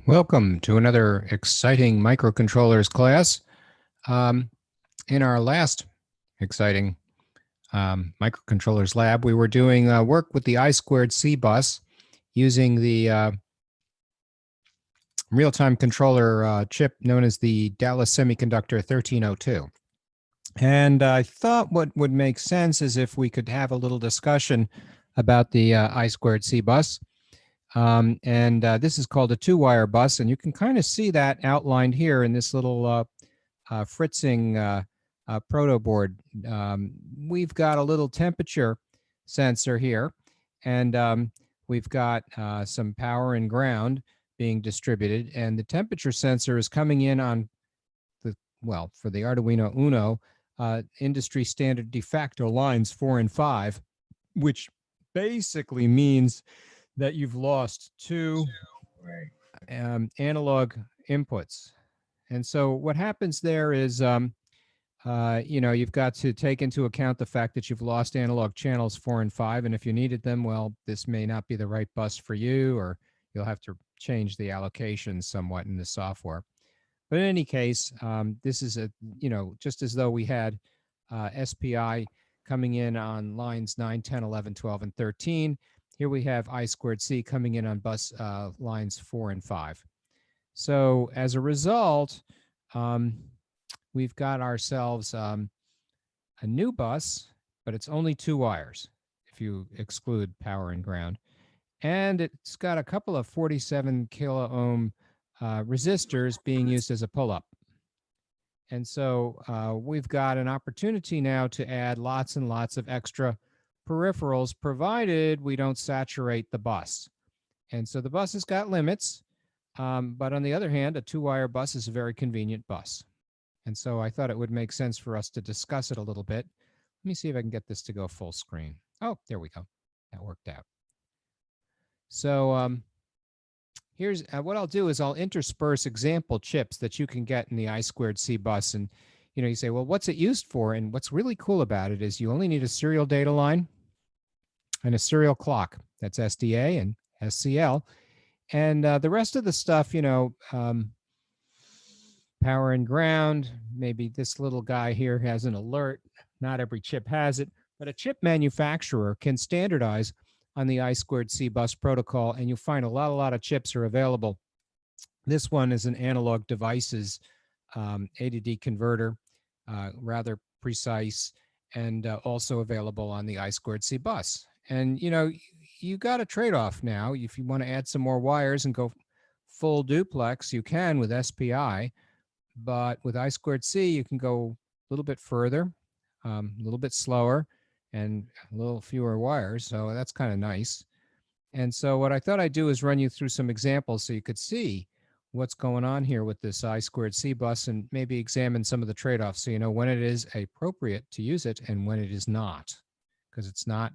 Welcome to another exciting microcontrollers class. In our last exciting microcontrollers lab, we were doing work with the I2c bus using the real-time controller chip known as the Dallas Semiconductor 1302. And I thought what would make sense is if we could have a little discussion about the I2c bus. This is called a two-wire bus, and you can kind of see that outlined here in this little Fritzing proto board. We've got a little temperature sensor here, and we've got some power and ground being distributed, and the temperature sensor is coming in on for the Arduino Uno, industry standard de facto lines 4 and 5, which basically means that you've lost two analog inputs. And so what happens there is, you've got to take into account the fact that you've lost analog channels 4 and 5. And if you needed them, well, this may not be the right bus for you, or you'll have to change the allocation somewhat in the software. But in any case, this is just as though we had SPI coming in on lines 9, 10, 11, 12, and 13. Here we have I2c coming in on bus lines 4 and 5. So as a result, we've got ourselves a new bus, but it's only 2 wires if you exclude power and ground. And it's got a couple of 47 kilo ohm resistors being used as a pull-up. And so we've got an opportunity now to add lots and lots of extra peripherals, provided we don't saturate the bus. And so the bus has got limits, but on the other hand, a 2-wire bus is a very convenient bus. And so I thought it would make sense for us to discuss it a little bit. Let me see if I can get this to go full screen. Oh, there we go. That worked out. So here's what I'll do is I'll intersperse example chips that you can get in the I2c bus. And you say, well, what's it used for? And what's really cool about it is you only need a serial data line and a serial clock. That's SDA and SCL. And the rest of the stuff, power and ground, maybe this little guy here has an alert. Not every chip has it, but a chip manufacturer can standardize on the I2c bus protocol, and you'll find a lot of chips are available. This one is an analog devices A to D converter, rather precise, and also available on the I2c bus. And you got a trade-off now. If you want to add some more wires and go full duplex, you can with SPI, but with I2c you can go a little bit further, a little bit slower, and a little fewer wires. So that's kind of nice. And so what I thought I'd do is run you through some examples so you could see what's going on here with this I2c bus, and maybe examine some of the trade-offs so you know when it is appropriate to use it and when it is not, because it's not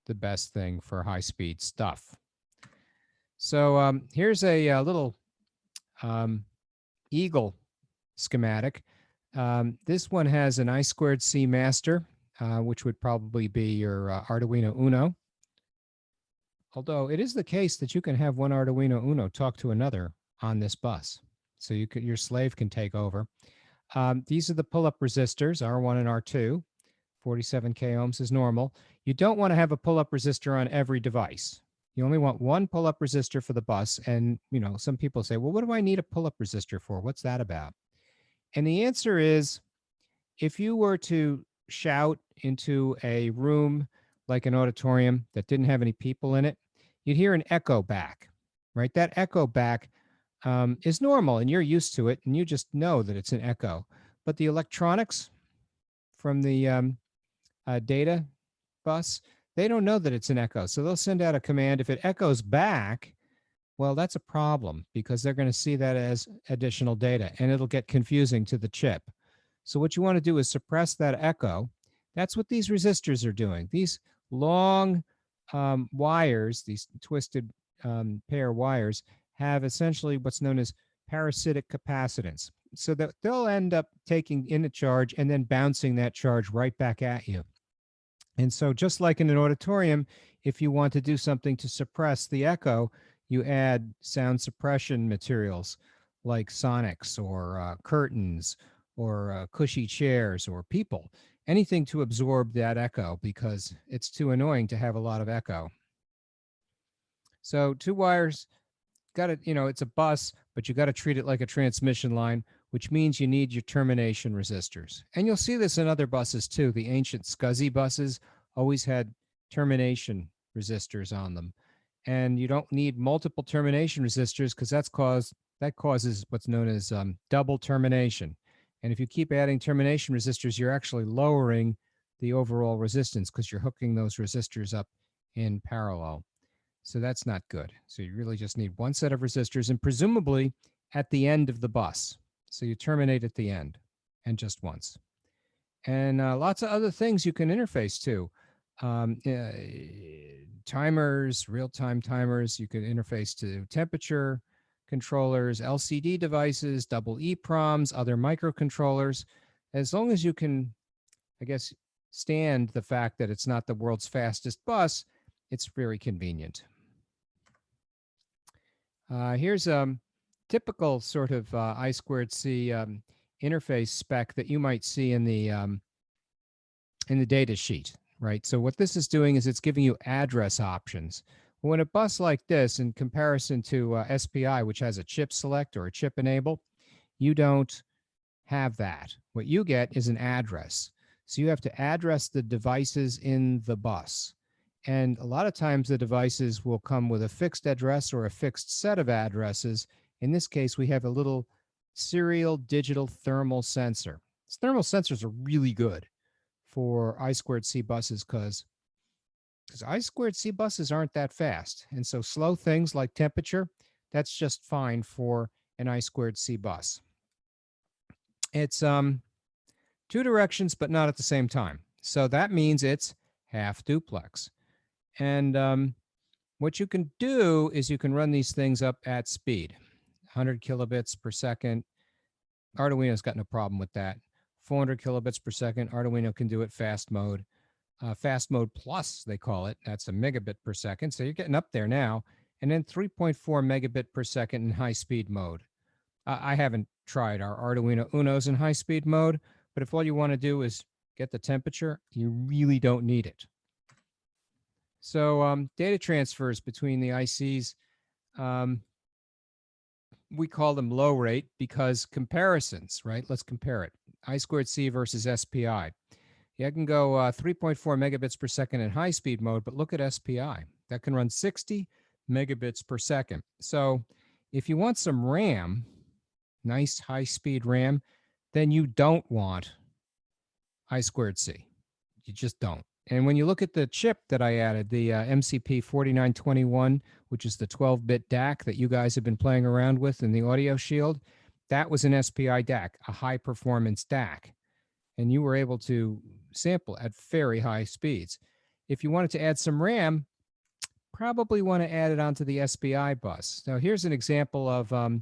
the best thing for high-speed stuff. So here's a little Eagle schematic. This one has an I2c master, which would probably be your Arduino Uno. Although it is the case that you can have one Arduino Uno talk to another on this bus. So your slave can take over. These are the pull-up resistors, R1 and R2. 47 k ohms is normal. You don't want to have a pull-up resistor on every device. You only want one pull-up resistor for the bus. And, some people say, well, what do I need a pull-up resistor for? What's that about? And the answer is, if you were to shout into a room like an auditorium that didn't have any people in it, you'd hear an echo back, right? That echo back is normal, and you're used to it, and you just know that it's an echo. But the electronics from the data bus, they don't know that it's an echo. So they'll send out a command. If it echoes back, well, that's a problem, because they're going to see that as additional data, and it'll get confusing to the chip. So what you want to do is suppress that echo. That's what these resistors are doing. These long wires, these twisted pair wires, have essentially what's known as parasitic capacitance, so that they'll end up taking in a charge and then bouncing that charge right back at you. And so just like in an auditorium, if you want to do something to suppress the echo, You add sound suppression materials like sonics or curtains or cushy chairs or people, anything to absorb that echo because it's too annoying to have a lot of echo. So 2 wires, got to, it's a bus, but you got to treat it like a transmission line, which means you need your termination resistors. And you'll see this in other buses too. The ancient SCSI buses always had termination resistors on them. And you don't need multiple termination resistors because that causes what's known as double termination. And if you keep adding termination resistors, you're actually lowering the overall resistance because you're hooking those resistors up in parallel. So that's not good. So you really just need one set of resistors and presumably at the end of the bus. So you terminate at the end and just once. And lots of other things you can interface to. Timers, real-time timers. You can interface to temperature controllers, LCD devices, double EEPROMs, other microcontrollers. As long as you can, I guess, stand the fact that it's not the world's fastest bus, it's very convenient. Here's a typical sort of I2c interface spec that you might see in the data sheet, right? So what this is doing is it's giving you address options. When a bus like this, in comparison to SPI, which has a chip select or a chip enable, you don't have that. What you get is an address. So you have to address the devices in the bus. And a lot of times the devices will come with a fixed address or a fixed set of addresses. In this case, we have a little serial digital thermal sensor. These thermal sensors are really good for I2c buses because I2c buses aren't that fast. And so slow things like temperature, that's just fine for an I2c bus. It's two directions, but not at the same time. So that means it's half duplex. And what you can do is you can run these things up at speed, 100 kilobits per second. Arduino's got no problem with that. 400 kilobits per second, Arduino can do it fast mode. Fast mode plus, they call it. That's a megabit per second. So you're getting up there now. And then 3.4 megabit per second in high speed mode. I haven't tried our Arduino Unos in high speed mode, but if all you want to do is get the temperature, you really don't need it. So data transfers between the ICs, we call them low rate because comparisons, right? Let's compare it. I2c versus SPI. Yeah, I can go 3.4 megabits per second in high speed mode, but look at SPI. That can run 60 megabits per second. So if you want some RAM, nice high speed RAM, then you don't want I2c. You just don't. And when you look at the chip that I added, the MCP4921, which is the 12-bit DAC that you guys have been playing around with in the Audio Shield, that was an SPI DAC, a high-performance DAC. And you were able to sample at very high speeds. If you wanted to add some RAM, probably want to add it onto the SPI bus. Now, here's an example of a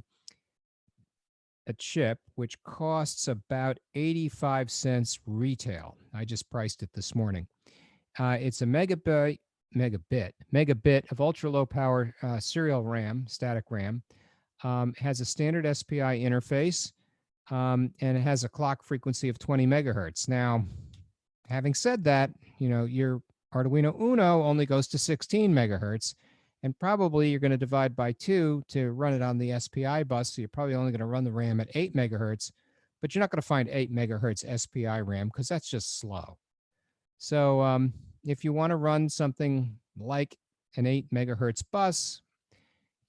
chip which costs about 85 cents retail. I just priced it this morning. It's a megabit of ultra low power serial RAM, static RAM. Has a standard SPI interface, and it has a clock frequency of 20 megahertz. Now, having said that, your Arduino Uno only goes to 16 megahertz, and probably you're going to divide by 2 to run it on the SPI bus, so you're probably only going to run the RAM at 8 megahertz, but you're not going to find 8 megahertz SPI RAM because that's just slow. So if you want to run something like an 8 megahertz bus,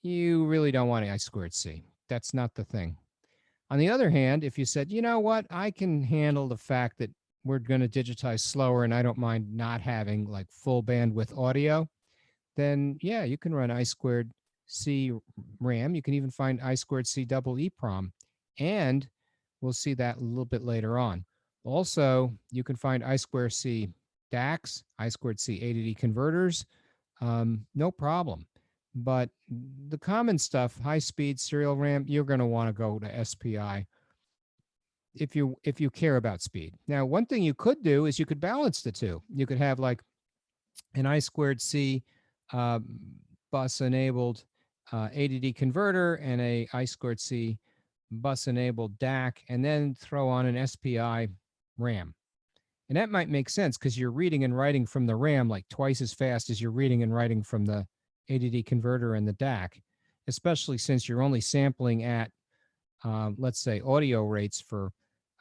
you really don't want I2c. That's not the thing. On the other hand, if you said, you know what, I can handle the fact that we're going to digitize slower and I don't mind not having like full bandwidth audio, then yeah, you can run I2c RAM. You can even find I2c double EEPROM, and we'll see that a little bit later on. Also, you can find I2c DACs, I2c A to D converters, no problem. But the common stuff, high-speed serial RAM, you're going to want to go to SPI if you care about speed. Now, one thing you could do is you could balance the two. You could have like an I2c bus enabled ADD converter and a I2c bus enabled DAC, and then throw on an SPI RAM. And that might make sense because you're reading and writing from the RAM like twice as fast as you're reading and writing from the ADD converter and the DAC, especially since you're only sampling at, let's say, audio rates for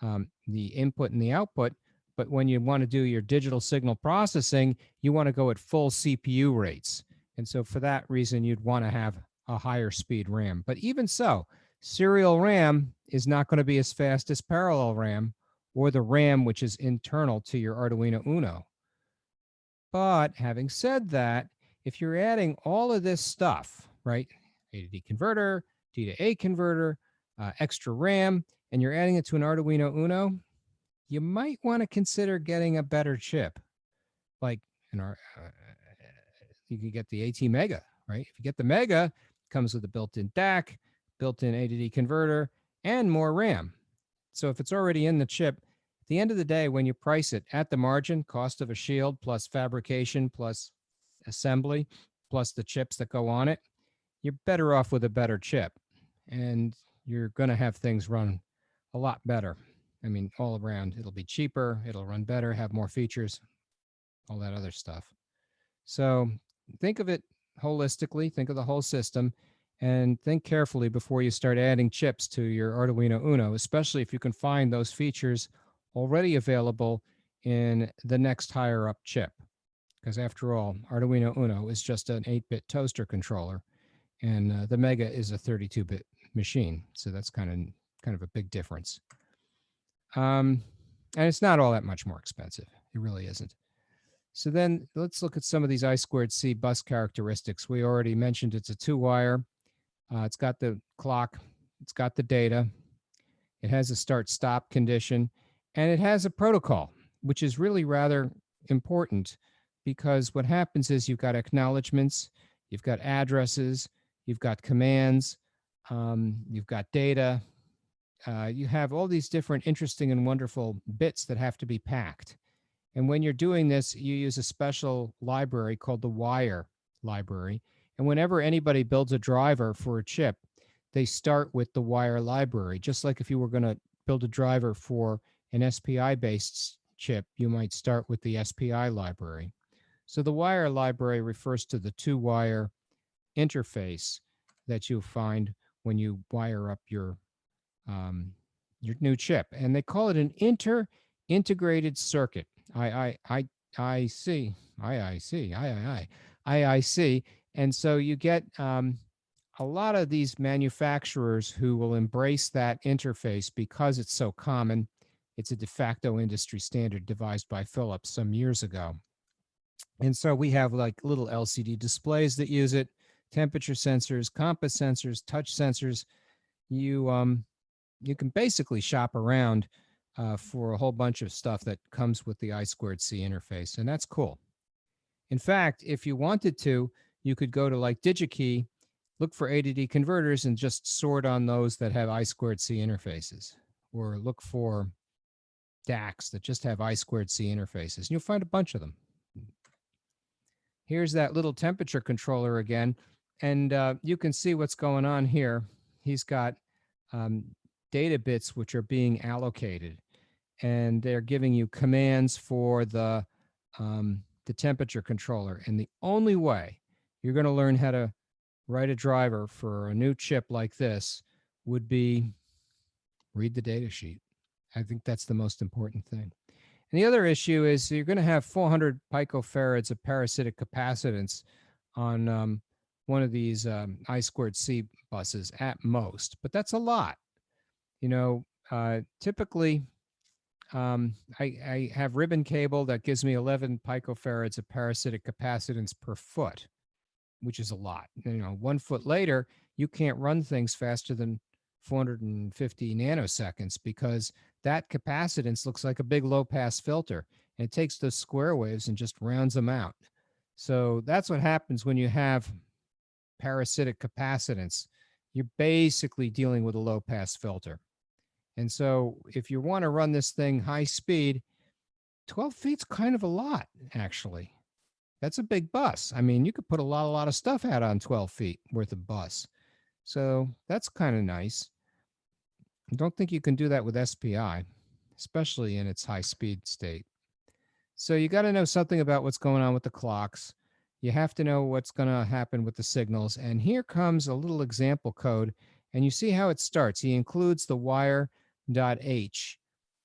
the input and the output. But when you want to do your digital signal processing, you want to go at full CPU rates. And so for that reason, you'd want to have a higher speed RAM. But even so, serial RAM is not going to be as fast as parallel RAM or the RAM which is internal to your Arduino Uno. But having said that, if you're adding all of this stuff, right, A to D converter, D to A converter, extra RAM, and you're adding it to an Arduino Uno, you might want to consider getting a better chip. Like you could get the AT Mega, right? If you get the Mega, it comes with a built-in DAC, built-in A to D converter, and more RAM. So if it's already in the chip, at the end of the day, when you price it at the margin, cost of a shield plus fabrication plus assembly plus the chips that go on it, you're better off with a better chip. And you're going to have things run a lot better. I mean, all around, it'll be cheaper, it'll run better, have more features, all that other stuff. So think of it holistically, think of the whole system, and think carefully before you start adding chips to your Arduino Uno, especially if you can find those features already available in the next higher up chip. Because after all, Arduino Uno is just an 8-bit toaster controller, and the Mega is a 32-bit machine. So that's kind of a big difference. And it's not all that much more expensive. It really isn't. So then let's look at some of these I2c bus characteristics. We already mentioned it's a 2-wire. It's got the clock. It's got the data. It has a start-stop condition. And it has a protocol, which is really rather important because what happens is you've got acknowledgments, you've got addresses, you've got commands, you've got data. You have all these different interesting and wonderful bits that have to be packed. And when you're doing this, you use a special library called the wire library. And whenever anybody builds a driver for a chip, they start with the wire library. Just like if you were going to build a driver for an SPI-based chip, you might start with the SPI library. So the wire library refers to the 2-wire interface that you'll find when you wire up your new chip. And they call it an integrated circuit. IIC. And so you get a lot of these manufacturers who will embrace that interface because it's so common. It's a de facto industry standard devised by Philips some years ago. And so we have like little LCD displays that use it, temperature sensors, compass sensors, touch sensors. You can basically shop around for a whole bunch of stuff that comes with the I2c interface, and that's cool. In fact, if you wanted to, you could go to like DigiKey, look for ADD converters, and just sort on those that have I2c interfaces, or look for DACs that just have I2c interfaces, and you'll find a bunch of them. Here's that little temperature controller again, and you can see what's going on here. He's got data bits which are being allocated, and they're giving you commands for the temperature controller. And the only way you're going to learn how to write a driver for a new chip like this would be read the data sheet. I think that's the most important thing. And the other issue is you're going to have 400 picofarads of parasitic capacitance on one of these I2c buses at most, but that's a lot. You know, typically I have ribbon cable that gives me 11 picofarads of parasitic capacitance per foot, which is a lot. You know, 1 foot later, you can't run things faster than 450 nanoseconds because that capacitance looks like a big low-pass filter, and it takes those square waves and just rounds them out. So that's what happens when you have parasitic capacitance. You're basically dealing with a low-pass filter. And so if you want to run this thing high speed, 12 feet's kind of a lot, actually. That's a big bus. I mean, you could put a lot of stuff out on 12 feet worth of bus. So that's kind of nice. I don't think you can do that with SPI, especially in its high speed state. So you got to know something about what's going on with the clocks. You have to know what's going to happen with the signals. And here comes a little example code. And you see how it starts. He includes the wire.h,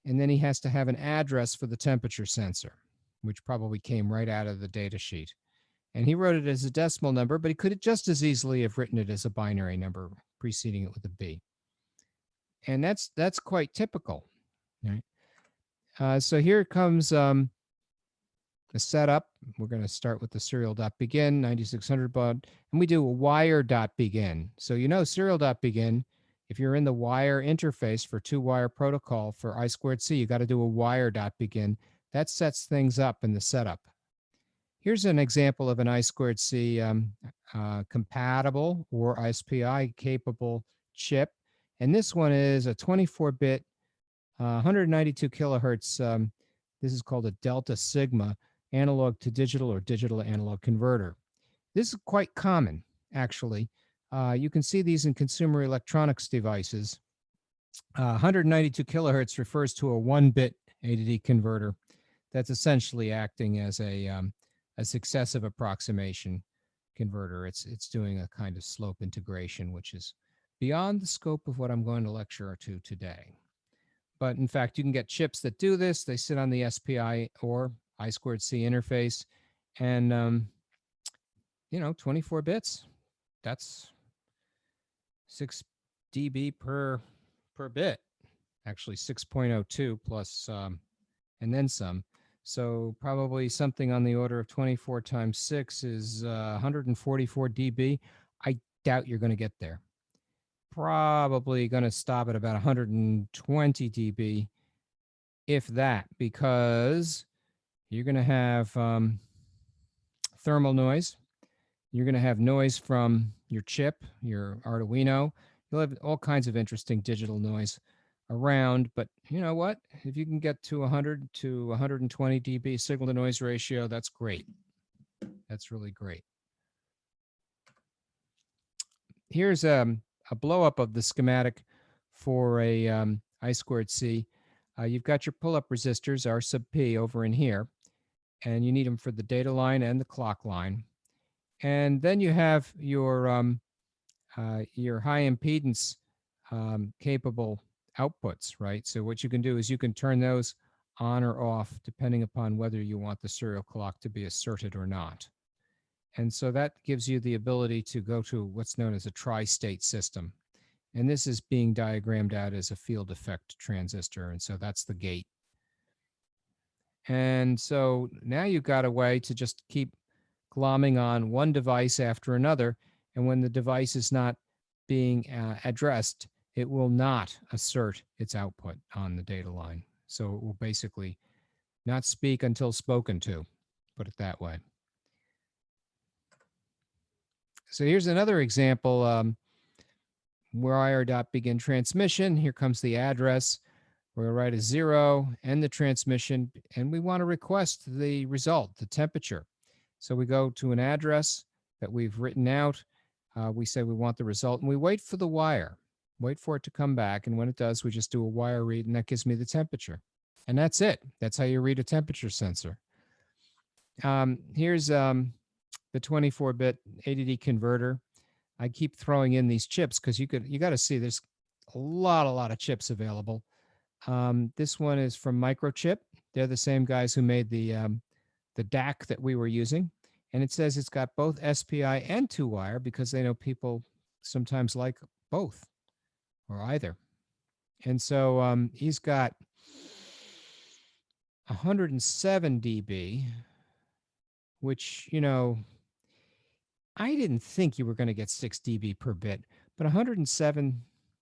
and then he has to have an address for the temperature sensor, which probably came right out of the data sheet. And he wrote it as a decimal number, but he could just as easily have written it as a binary number, preceding it with a B. And that's quite typical. Right? So here comes the setup. We're going to start with the serial.begin 9600 baud, and we do a wire.begin. So you know serial.begin, if you're in the wire interface for two-wire protocol for I2c, you got to do a wire.begin. That sets things up in the setup. Here's an example of an I2c compatible or ISPI capable chip. And this one is a 24-bit, 192 kilohertz. This is called a Delta Sigma analog to digital or digital to analog converter. This is quite common, actually. You can see these in consumer electronics devices. 192 kilohertz refers to a 1-bit A to D converter that's essentially acting as a successive approximation converter. It's doing a kind of slope integration, which is beyond the scope of what I'm going to lecture to today. But in fact, you can get chips that do this. They sit on the SPI or I2c interface, and 24 bits. That's 6 dB per bit. Actually, 6.02 plus and then some. So probably something on the order of 24 times 6 is 144 dB. I doubt you're going to get there. Probably going to stop at about 120 dB, if that, because you're going to have thermal noise. You're going to have noise from your chip, your Arduino. You'll have all kinds of interesting digital noise around, but you know what? If you can get to 100 to 120 dB signal to noise ratio, that's great. That's really great. Here's a blow up of the schematic for a I2c. You've got your pull up resistors, R sub P, over in here, and you need them for the data line and the clock line. And then you have your high impedance capable outputs, right? So what you can do is you can turn those on or off depending upon whether you want the serial clock to be asserted or not. And so that gives you the ability to go to what's known as a tri-state system. And this is being diagrammed out as a field effect transistor. And so that's the gate. And so now you've got a way to just keep glomming on one device after another. And when the device is not being addressed, it will not assert its output on the data line. So it will basically not speak until spoken to, put it that way. So here's another example, wire.begin transmission. Here comes the address. We're going to write a 0, end the transmission, and we want to request the result, the temperature. So we go to an address that we've written out. We say we want the result, and we wait for the wire. Wait for it to come back, and when it does, we just do a wire read, and that gives me the temperature. And that's it. That's how you read a temperature sensor. Here's the 24-bit ADD converter. I keep throwing in these chips because you got to see there's a lot of chips available. This one is from Microchip. They're the same guys who made the DAC that we were using. And it says it's got both SPI and 2-wire because they know people sometimes like both or either. And so he's got 107 dB, which, I didn't think you were going to get 6 dB per bit, but 107,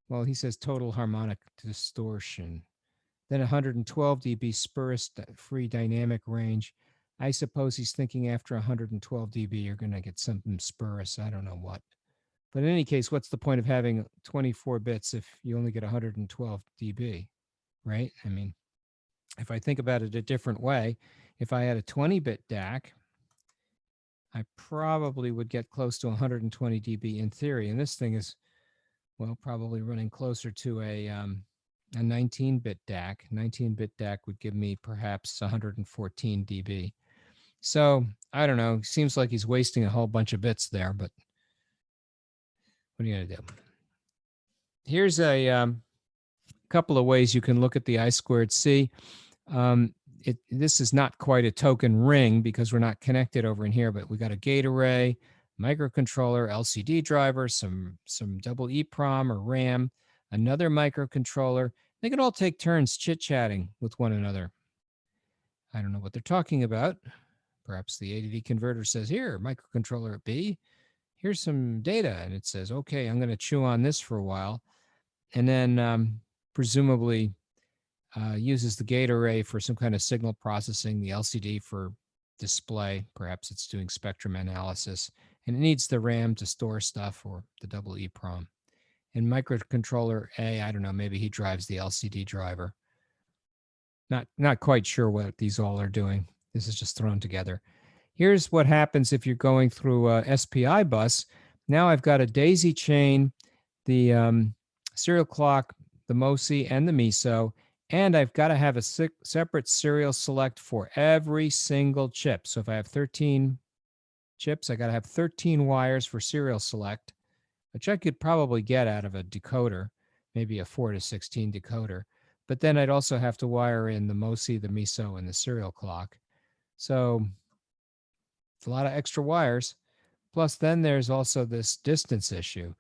well, he says total harmonic distortion. Then 112 dB spurious-free dynamic range. I suppose he's thinking after 112 dB, you're going to get something spurious. I don't know what. But in any case, what's the point of having 24 bits if you only get 112 dB, right? I mean, if I think about it a different way, if I had a 20-bit DAC I probably would get close to 120 dB in theory. And this thing is, well, probably running closer to a 19-bit DAC. 19-bit DAC would give me perhaps 114 dB. So I don't know. Seems like he's wasting a whole bunch of bits there, but what are you going to do? Here's a couple of ways you can look at the I2c. This is not quite a token ring because we're not connected over in here, but we got a gate array, microcontroller, LCD driver, some double EEPROM or RAM, another microcontroller. They can all take turns chit-chatting with one another. I don't know what they're talking about. Perhaps the ADD converter says, here, microcontroller B, here's some data. And it says, okay, I'm going to chew on this for a while. And then presumably uses the gate array for some kind of signal processing, the LCD for display. Perhaps it's doing spectrum analysis. And it needs the RAM to store stuff, or the double EEPROM. And microcontroller A, I don't know, maybe he drives the LCD driver. Not quite sure what these all are doing. This is just thrown together. Here's what happens if you're going through a SPI bus. Now I've got a daisy chain, the serial clock, the MOSI, and the MISO, and I've got to have a separate serial select for every single chip. So if I have 13 chips, I got to have 13 wires for serial select, which I could probably get out of a decoder, maybe a 4 to 16 decoder. But then I'd also have to wire in the MOSI, the MISO, and the serial clock. So it's a lot of extra wires. Plus, then there's also this distance issue.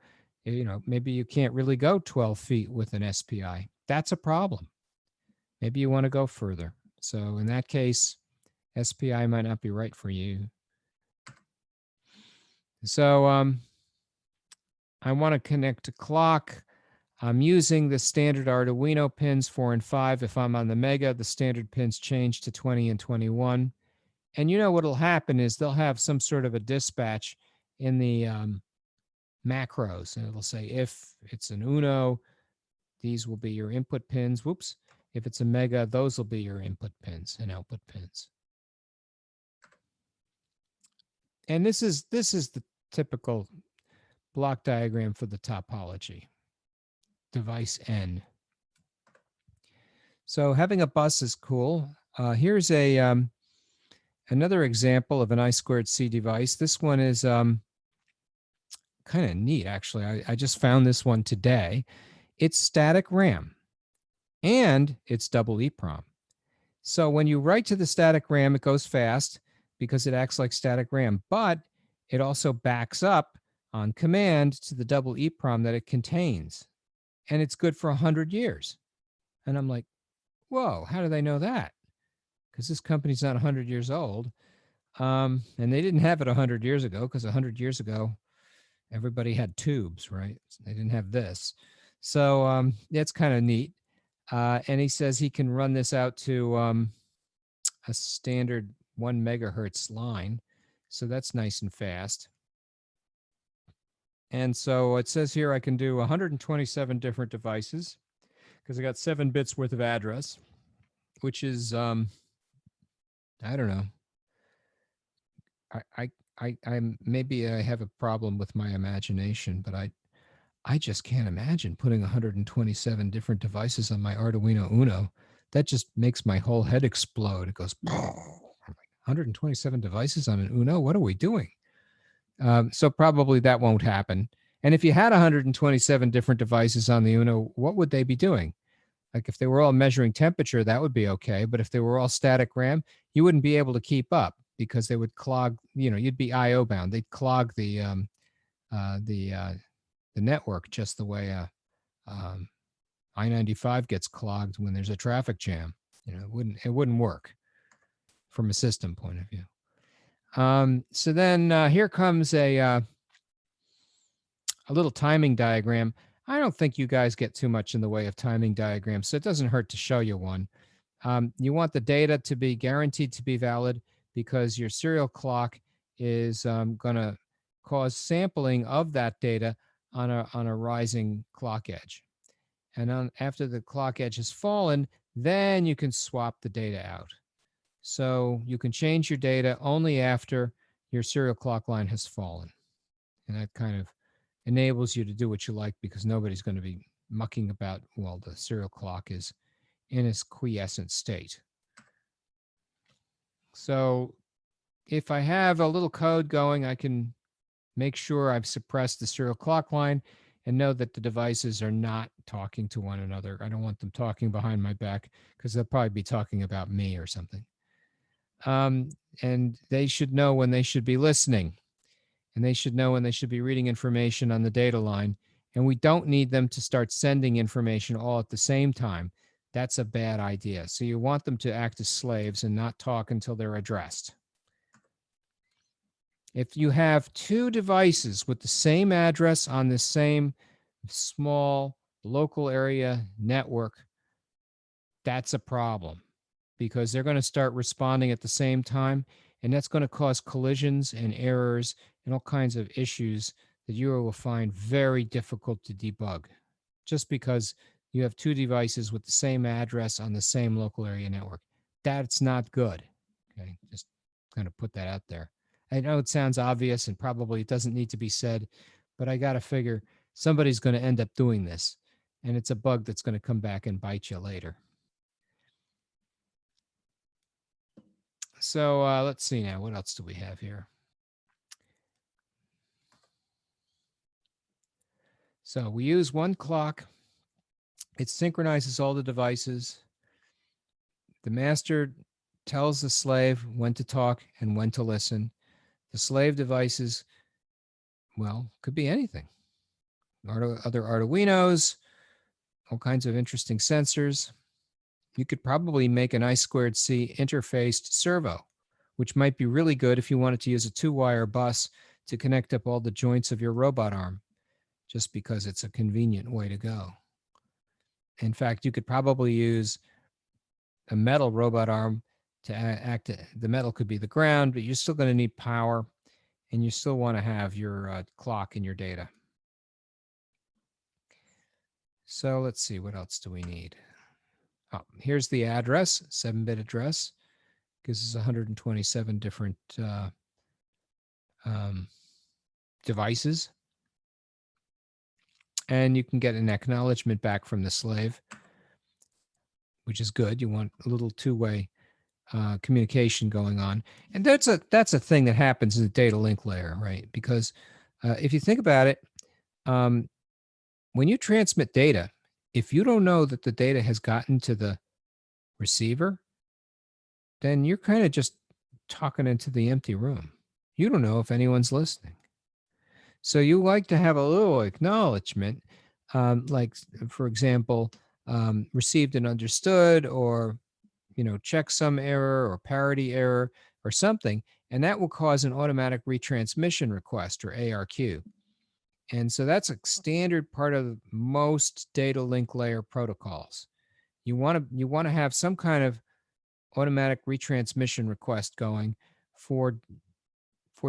You know, maybe you can't really go 12 feet with an SPI. That's a problem. Maybe you want to go further. So in that case, SPI might not be right for you. So I want to connect to clock. I'm using the standard Arduino pins 4 and 5. If I'm on the Mega, the standard pins change to 20 and 21. And you know what'll happen is they'll have some sort of a dispatch in the macros, and it'll say if it's an Uno, these will be your input pins. Whoops. If it's a Mega, those will be your input pins and output pins. And this is the typical block diagram for the topology. Device N. So having a bus is cool. Here's a another example of an I2c device. This one is kind of neat, actually. I just found this one today. It's static RAM, and it's double EEPROM. So when you write to the static RAM, it goes fast because it acts like static RAM, but it also backs up on command to the double EEPROM that it contains. And it's good for 100 years. And I'm like, whoa, how do they know that? Because this company's not 100 years old. And they didn't have it 100 years ago, because 100 years ago, everybody had tubes, right? They didn't have this. So that's kind of neat. And he says he can run this out to a standard 1 megahertz line. So that's nice and fast. And so it says here I can do 127 different devices because I got 7 bits worth of address, which is, I don't know. I'm maybe I have a problem with my imagination, but I just can't imagine putting 127 different devices on my Arduino Uno. That just makes my whole head explode. It goes, 127 devices on an Uno? What are we doing? So probably that won't happen. And if you had 127 different devices on the Uno, what would they be doing? Like if they were all measuring temperature, that would be okay. But if they were all static RAM, you wouldn't be able to keep up because they would clog, you know, you'd be IO bound. They'd clog the network just the way I-95 gets clogged when there's a traffic jam. You know, it wouldn't work from a system point of view. So then here comes a little timing diagram. I don't think you guys get too much in the way of timing diagrams, so it doesn't hurt to show you one. You want the data to be guaranteed to be valid because your serial clock is going to cause sampling of that data on a rising clock edge. And after the clock edge has fallen, then you can swap the data out. So you can change your data only after your serial clock line has fallen. And that kind of enables you to do what you like because nobody's going to be mucking about while the serial clock is in its quiescent state. So if I have a little code going, I can make sure I've suppressed the serial clock line and know that the devices are not talking to one another. I don't want them talking behind my back because they'll probably be talking about me or something. And they should know when they should be listening, and they should know when they should be reading information on the data line. And we don't need them to start sending information all at the same time. That's a bad idea. So you want them to act as slaves and not talk until they're addressed. If you have two devices with the same address on the same small local area network, that's a problem because they're going to start responding at the same time, and that's going to cause collisions and errors and all kinds of issues that you will find very difficult to debug just because you have two devices with the same address on the same local area network. That's not good. Okay, just kind of put that out there. I know it sounds obvious and probably it doesn't need to be said, but I got to figure somebody's going to end up doing this, and it's a bug that's going to come back and bite you later. So let's see now. What else do we have here? So we use one clock. It synchronizes all the devices. The master tells the slave when to talk and when to listen. The slave devices, well, could be anything. Other Arduinos, all kinds of interesting sensors. You could probably make an I2c interfaced servo, which might be really good if you wanted to use a 2-wire bus to connect up all the joints of your robot arm, just because it's a convenient way to go. In fact, you could probably use a metal robot arm to act. The metal could be the ground, but you're still going to need power, and you still want to have your clock and your data. So let's see, what else do we need? Oh, here's the address, 7-bit address. Gives us 127 different devices. And you can get an acknowledgement back from the slave, which is good. You want a little two-way communication going on. And that's a thing that happens in the data link layer, right? Because if you think about it, when you transmit data, if you don't know that the data has gotten to the receiver, then you're kind of just talking into the empty room. You don't know if anyone's listening. So you like to have a little acknowledgement, like, for example, received and understood, or, check some error or parity error or something, and that will cause an automatic retransmission request, or ARQ. And so that's a standard part of most data link layer protocols. You want to have some kind of automatic retransmission request going for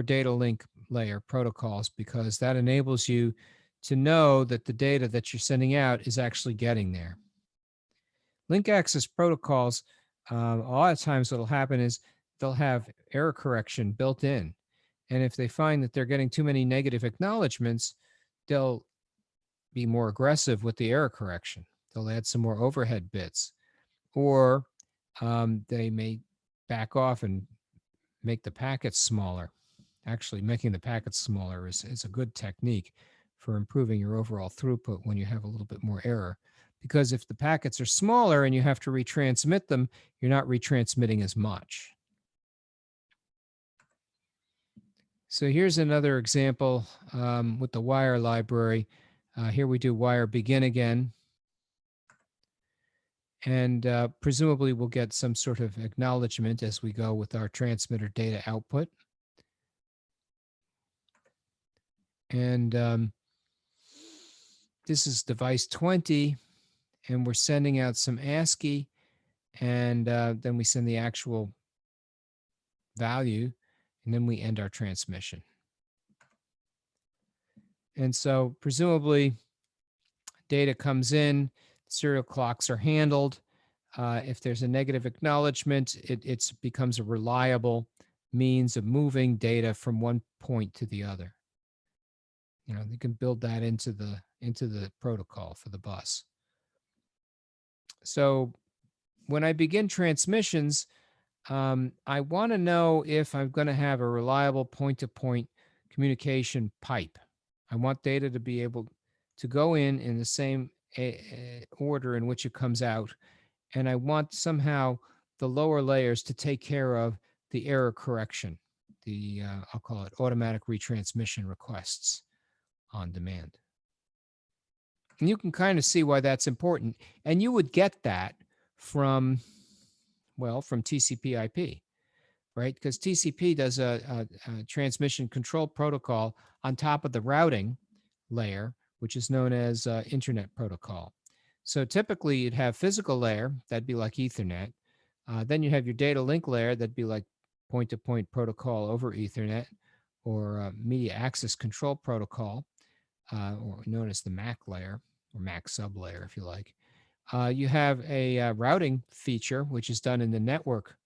data link layer protocols, because that enables you to know that the data that you're sending out is actually getting there. Link access protocols, a lot of times what will happen is they'll have error correction built in. And if they find that they're getting too many negative acknowledgments, they'll be more aggressive with the error correction. They'll add some more overhead bits, or they may back off and make the packets smaller. Actually, making the packets smaller is a good technique for improving your overall throughput when you have a little bit more error. Because if the packets are smaller and you have to retransmit them, you're not retransmitting as much. So here's another example with the wire library. Here we do wire begin again. And presumably we'll get some sort of acknowledgement as we go with our transmitter data output. And this is device 20, and we're sending out some ASCII, and then we send the actual value, and then we end our transmission. And so presumably data comes in, serial clocks are handled. If there's a negative acknowledgement, it becomes a reliable means of moving data from one point to the other. You know, you can build that into the protocol for the bus. So when I begin transmissions, I want to know if I'm going to have a reliable point-to-point communication pipe. I want data to be able to go in the same order in which it comes out, and I want somehow the lower layers to take care of the error correction, the I'll call it automatic retransmission requests on demand. And you can kind of see why that's important. And you would get that from, well, from TCP/IP, right? Because TCP does a transmission control protocol on top of the routing layer, which is known as Internet Protocol. So typically you'd have physical layer, that'd be like Ethernet. Then you have your data link layer, that'd be like point-to-point protocol over Ethernet, or media access control protocol, or known as the MAC layer, or MAC sublayer, if you like. You have a routing feature, which is done in the network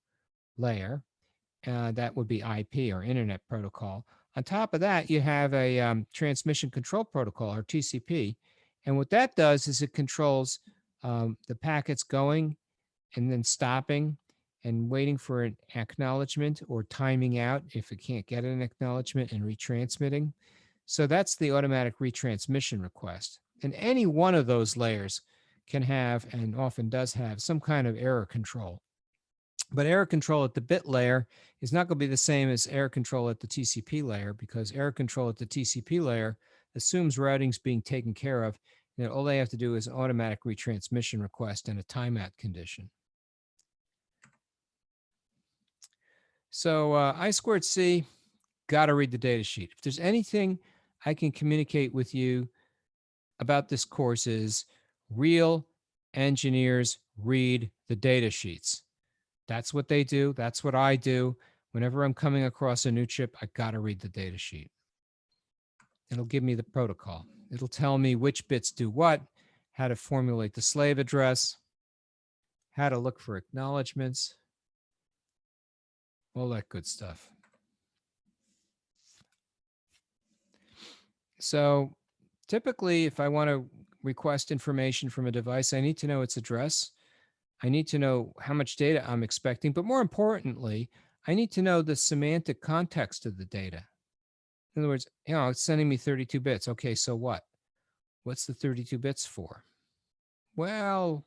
layer. That would be IP, or Internet Protocol. On top of that, you have a transmission control protocol, or TCP. And what that does is it controls the packets going and then stopping and waiting for an acknowledgement, or timing out if it can't get an acknowledgement, and retransmitting. So that's the automatic retransmission request. And any one of those layers can have, and often does have, some kind of error control. But error control at the bit layer is not going to be the same as error control at the TCP layer, because error control at the TCP layer assumes routing's being taken care of, and all they have to do is an automatic retransmission request and a timeout condition. So I2c, got to read the data sheet. If there's anything I can communicate with you about this course, is real engineers read the data sheets. That's what they do. That's what I do. Whenever I'm coming across a new chip, I got to read the data sheet. It'll give me the protocol. It'll tell me which bits do what, how to formulate the slave address, how to look for acknowledgements, all that good stuff. So typically, if I want to request information from a device, I need to know its address. I need to know how much data I'm expecting, but more importantly, I need to know the semantic context of the data. In other words, you know, it's sending me 32 bits. Okay, so what? What's the 32 bits for? Well,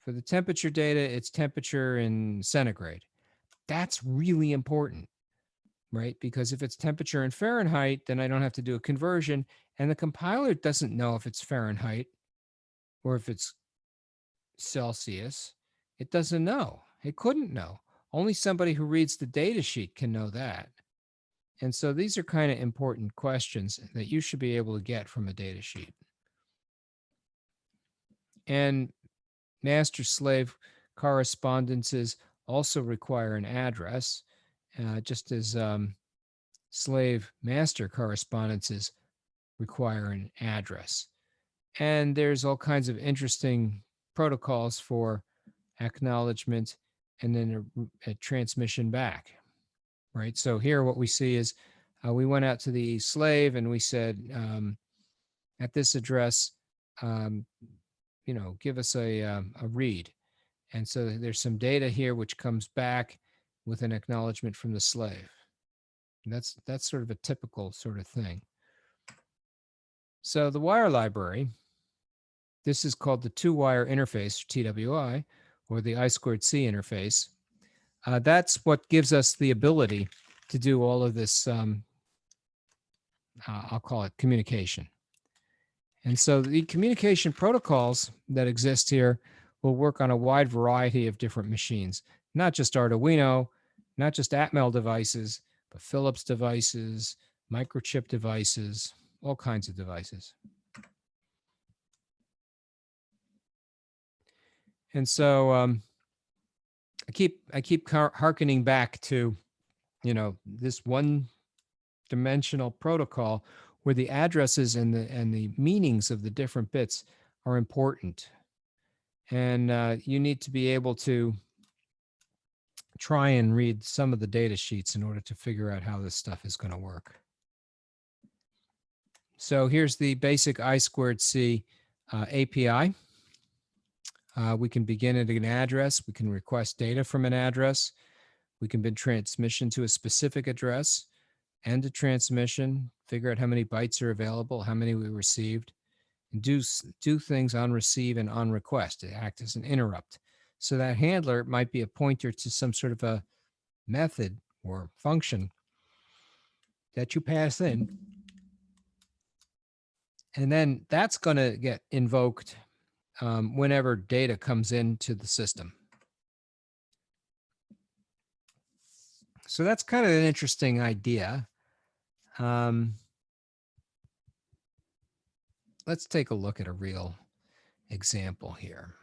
for the temperature data, it's temperature in centigrade. That's really important, right? Because if it's temperature in Fahrenheit, then I don't have to do a conversion, and the compiler doesn't know if it's Fahrenheit or if it's Celsius. It doesn't know. It couldn't know. Only somebody who reads the data sheet can know that. And so these are kind of important questions that you should be able to get from a data sheet. And master-slave correspondences also require an address, just as slave-master correspondences require an address. And there's all kinds of interesting protocols for acknowledgement and then a transmission back, right? So here what we see is we went out to the slave and we said, at this address, you know, give us a read. And so there's some data here which comes back with an acknowledgement from the slave. And that's sort of a typical sort of thing. So the wire library, this is called the two-wire interface, TWI, or the I2c interface. That's what gives us the ability to do all of this, I'll call it communication. And so the communication protocols that exist here will work on a wide variety of different machines, not just Arduino, not just Atmel devices, but Philips devices, microchip devices, all kinds of devices. And so I keep hearkening back to, you know, this one-dimensional protocol where the addresses and the meanings of the different bits are important. And you need to be able to try and read some of the data sheets in order to figure out how this stuff is going to work. So here's the basic I2c API. We can begin at an address. We can request data from an address. We can bid transmission to a specific address, end a transmission, figure out how many bytes are available, how many we received, and do things on receive and on request to act as an interrupt. So that handler might be a pointer to some sort of a method or function that you pass in. And then that's going to get invoked whenever data comes into the system. So that's kind of an interesting idea. Let's take a look at a real example here.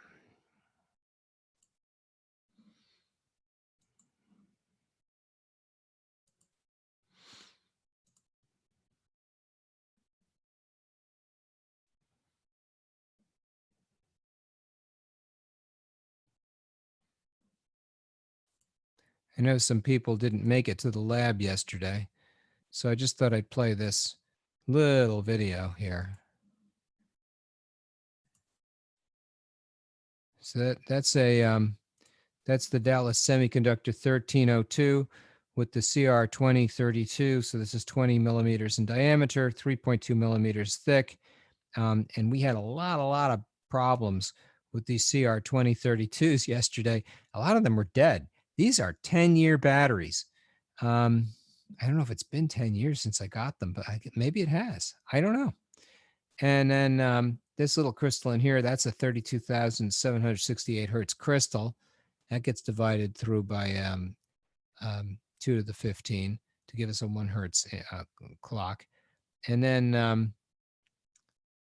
I know some people didn't make it to the lab yesterday, so I just thought I'd play this little video here. So that's the Dallas Semiconductor 1302 with the CR2032. So this is 20 millimeters in diameter, 3.2 millimeters thick. And we had a lot of problems with these CR2032s yesterday. A lot of them were dead. These are 10-year batteries. I don't know if it's been 10 years since I got them, but maybe it has. I don't know. And then this little crystal in here, that's a 32,768 hertz crystal. That gets divided through by 2 to the 15 to give us a 1 hertz clock. And then let's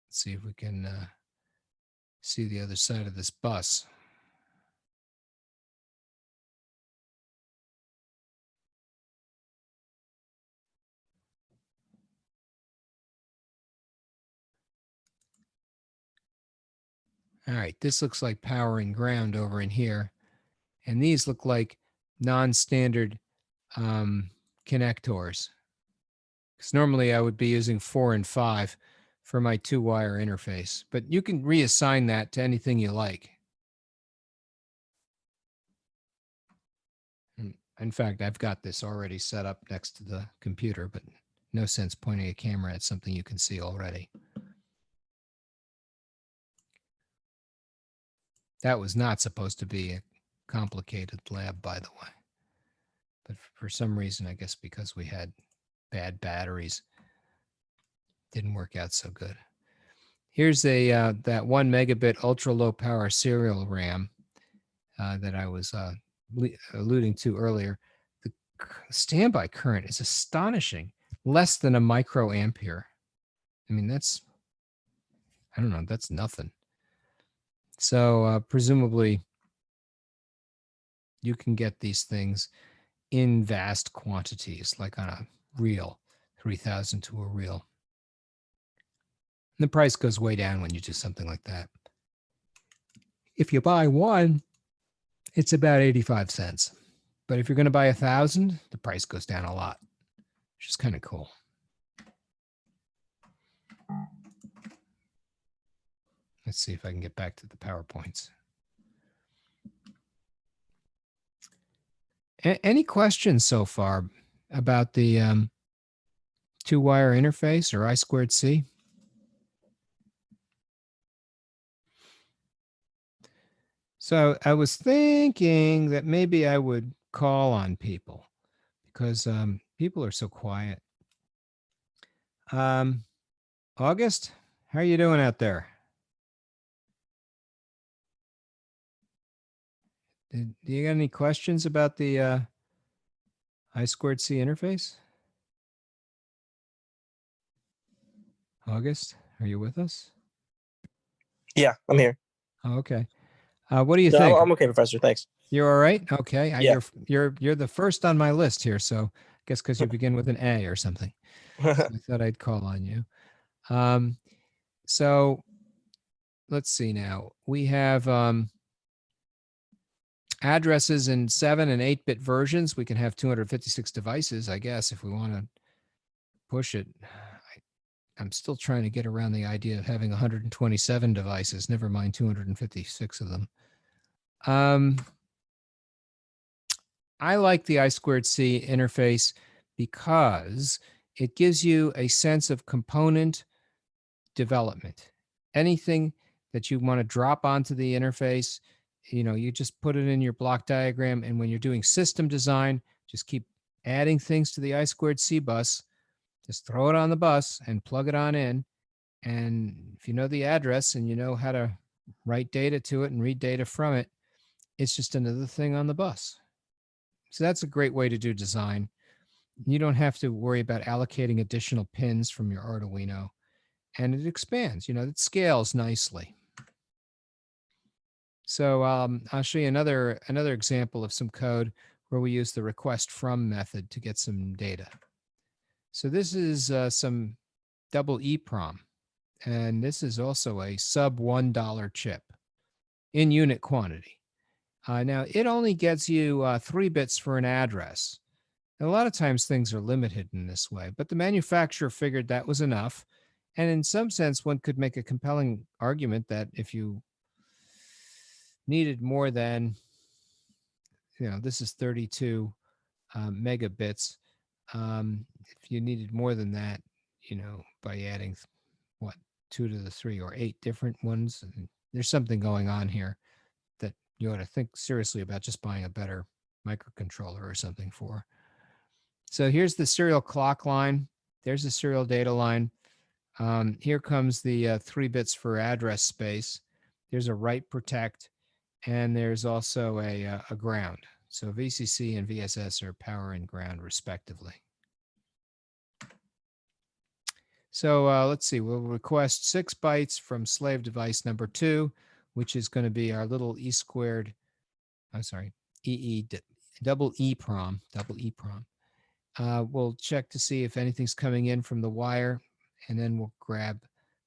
see if we can see the other side of this bus. All right, this looks like power and ground over in here. And these look like non-standard connectors. Because normally I would be using 4 and 5 for my 2-wire interface. But you can reassign that to anything you like. In fact, I've got this already set up next to the computer, but no sense pointing a camera at something you can see already. That was not supposed to be a complicated lab, by the way. But for some reason, I guess because we had bad batteries, didn't work out so good. Here's a that 1 megabit ultra low power serial RAM that I was alluding to earlier. The standby current is astonishing, less than a microampere. I mean, that's, I don't know, that's nothing. So presumably you can get these things in vast quantities, like on a reel, 3,000 to a reel. And the price goes way down when you do something like that. If you buy one, it's about 85 cents. But if you're going to buy 1,000, the price goes down a lot, which is kind of cool. Let's see if I can get back to the PowerPoints. Any questions so far about the 2-wire interface or I2c? So I was thinking that maybe I would call on people because people are so quiet. August, how are you doing out there? Do you got any questions about the I2c interface? August, are you with us? Yeah, I'm here. Oh, okay. What do you think? I'm okay, Professor. Thanks. You're all right? Okay. Yeah. You're the first on my list here, so I guess because you begin with an A or something. So I thought I'd call on you. So let's see now. We have addresses in 7 and 8-bit versions. We can have 256 devices, I guess, if we want to push it. I'm still trying to get around the idea of having 127 devices, never mind 256 of them. I like the I2c interface because it gives you a sense of component development. Anything that you want to drop onto the interface, you just put it in your block diagram, and when you're doing system design, just keep adding things to the I2c bus. Just throw it on the bus and plug it on in. And if you know the address and you know how to write data to it and read data from it, it's just another thing on the bus. So that's a great way to do design. You don't have to worry about allocating additional pins from your Arduino. And it expands, it scales nicely. So I'll show you another example of some code where we use the request from method to get some data. So this is some double EEPROM, and this is also a sub $1 chip in unit quantity. Now it only gets you 3 bits for an address. And a lot of times things are limited in this way, but the manufacturer figured that was enough. And in some sense, one could make a compelling argument that if you needed more than, this is 32 megabits. If you needed more than that, by adding 2 to the 3 or 8 different ones, there's something going on here that you ought to think seriously about just buying a better microcontroller or something for. So here's the serial clock line. There's the serial data line. Here comes the 3 bits for address space. There's a write protect, and there's also a ground. So VCC and VSS are power and ground respectively. So let's see, we'll request 6 bytes from slave device number 2, which is going to be our little double EEPROM. We'll check to see if anything's coming in from the wire, and then we'll grab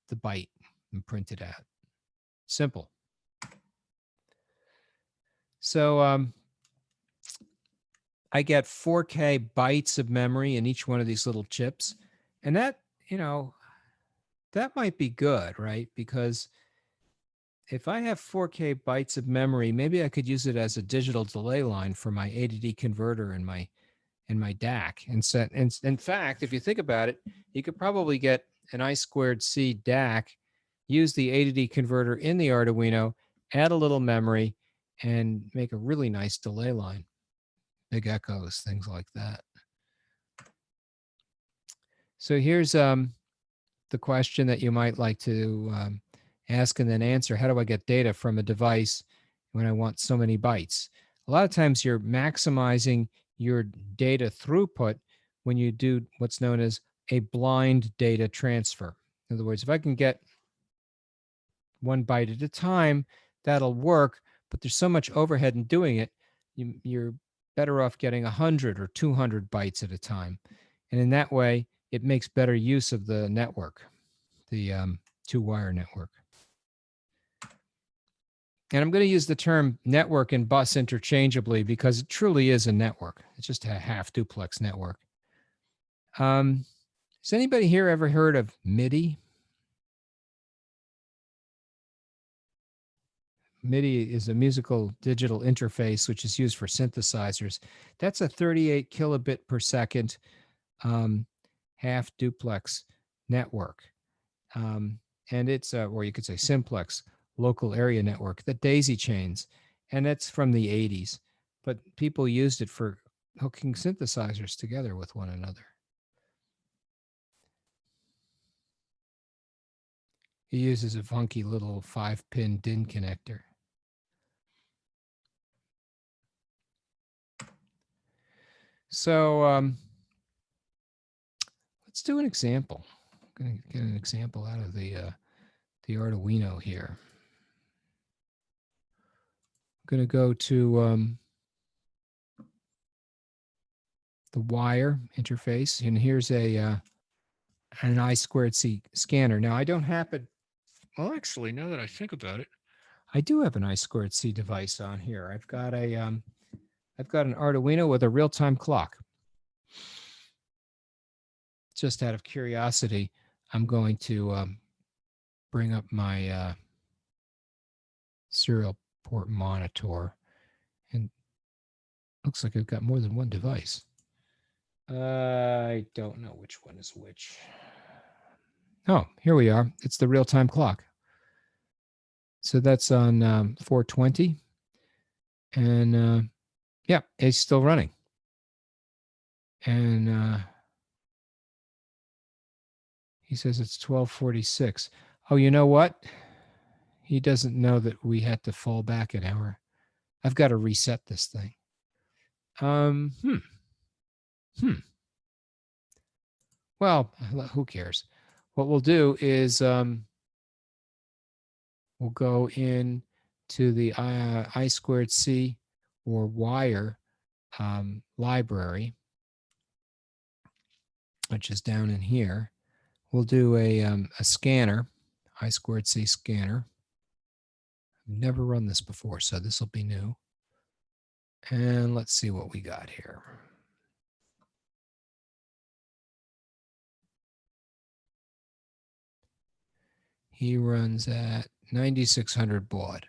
the byte and print it out. Simple. So I get 4K bytes of memory in each one of these little chips. And that, that might be good, right? Because if I have 4K bytes of memory, maybe I could use it as a digital delay line for my A-to-D converter in my DAC. And in fact, if you think about it, you could probably get an I2c DAC, use the A-to-D converter in the Arduino, add a little memory, and make a really nice delay line. Big echoes, things like that. So here's the question that you might like to ask and then answer. How do I get data from a device when I want so many bytes? A lot of times you're maximizing your data throughput when you do what's known as a blind data transfer. In other words, if I can get 1 byte at a time, that'll work, but there's so much overhead in doing it, you're better off getting 100 or 200 bytes at a time. And in that way, it makes better use of the network, the 2-wire network. And I'm going to use the term network and bus interchangeably because it truly is a network. It's just a half duplex network. Has anybody here ever heard of MIDI? MIDI is a musical digital interface which is used for synthesizers. That's a 38 kilobit per second half duplex network. And it's, or you could say simplex, local area network that daisy chains. And that's from the 80s. But people used it for hooking synthesizers together with one another. It uses a funky little 5-pin DIN connector. So let's do an example. I'm going to get an example out of the Arduino here. I'm going to go to the wire interface, and here's an I2c scanner. Now I don't happen, well, actually, now that I think about it, I do have an I2c device on here. I've got an Arduino with a real-time clock. Just out of curiosity, I'm going to bring up my serial port monitor, and looks like I've got more than one device. I don't know which one is which. Oh, here we are. It's the real-time clock. So that's on 420. And yeah, it's still running. And he says it's 12:46. Oh, you know what? He doesn't know that we had to fall back an hour. I've got to reset this thing. Well, who cares? What we'll do is we'll go in to the I2c or wire library, which is down in here. We'll do a scanner, I2c scanner. I've never run this before, so this will be new. And let's see what we got here. He runs at 9600 baud.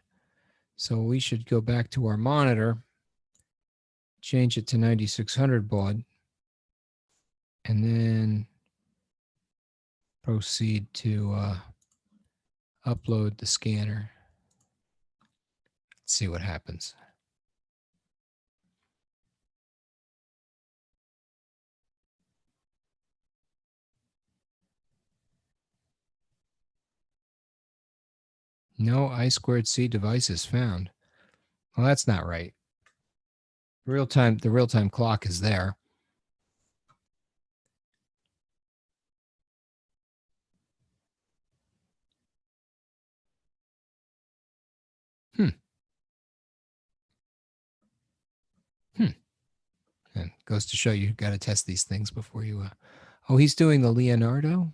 So we should go back to our monitor, change it to 9600 baud, and then proceed to upload the scanner. Let's see what happens. No I2c devices found. Well, that's not right. The real-time clock is there. And goes to show you got to test these things before you. Oh, he's doing the Leonardo.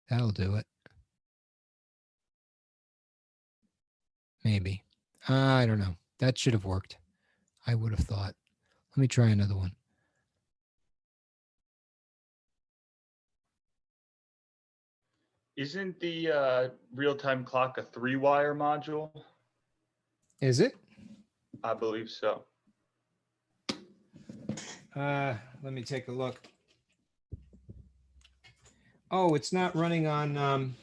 That'll do it. Maybe. I don't know. That should have worked. I would have thought. Let me try another one. Isn't the real-time clock a 3-wire module? Is it? I believe so. Let me take a look. Oh, it's not running on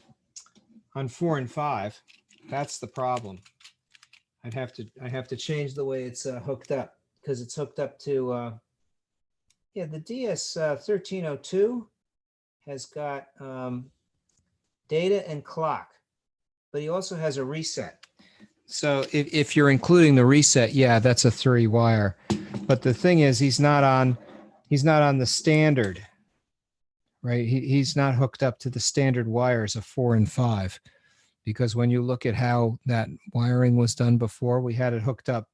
4 and 5. That's the problem. I have to change the way it's hooked up, because it's hooked up to yeah, the DS1302 has got data and clock, but he also has a reset. So if you're including the reset, yeah, that's a 3-wire. But the thing is, he's not on the standard, right? He's not hooked up to the standard wires of 4 and 5, because when you look at how that wiring was done before, we had it hooked up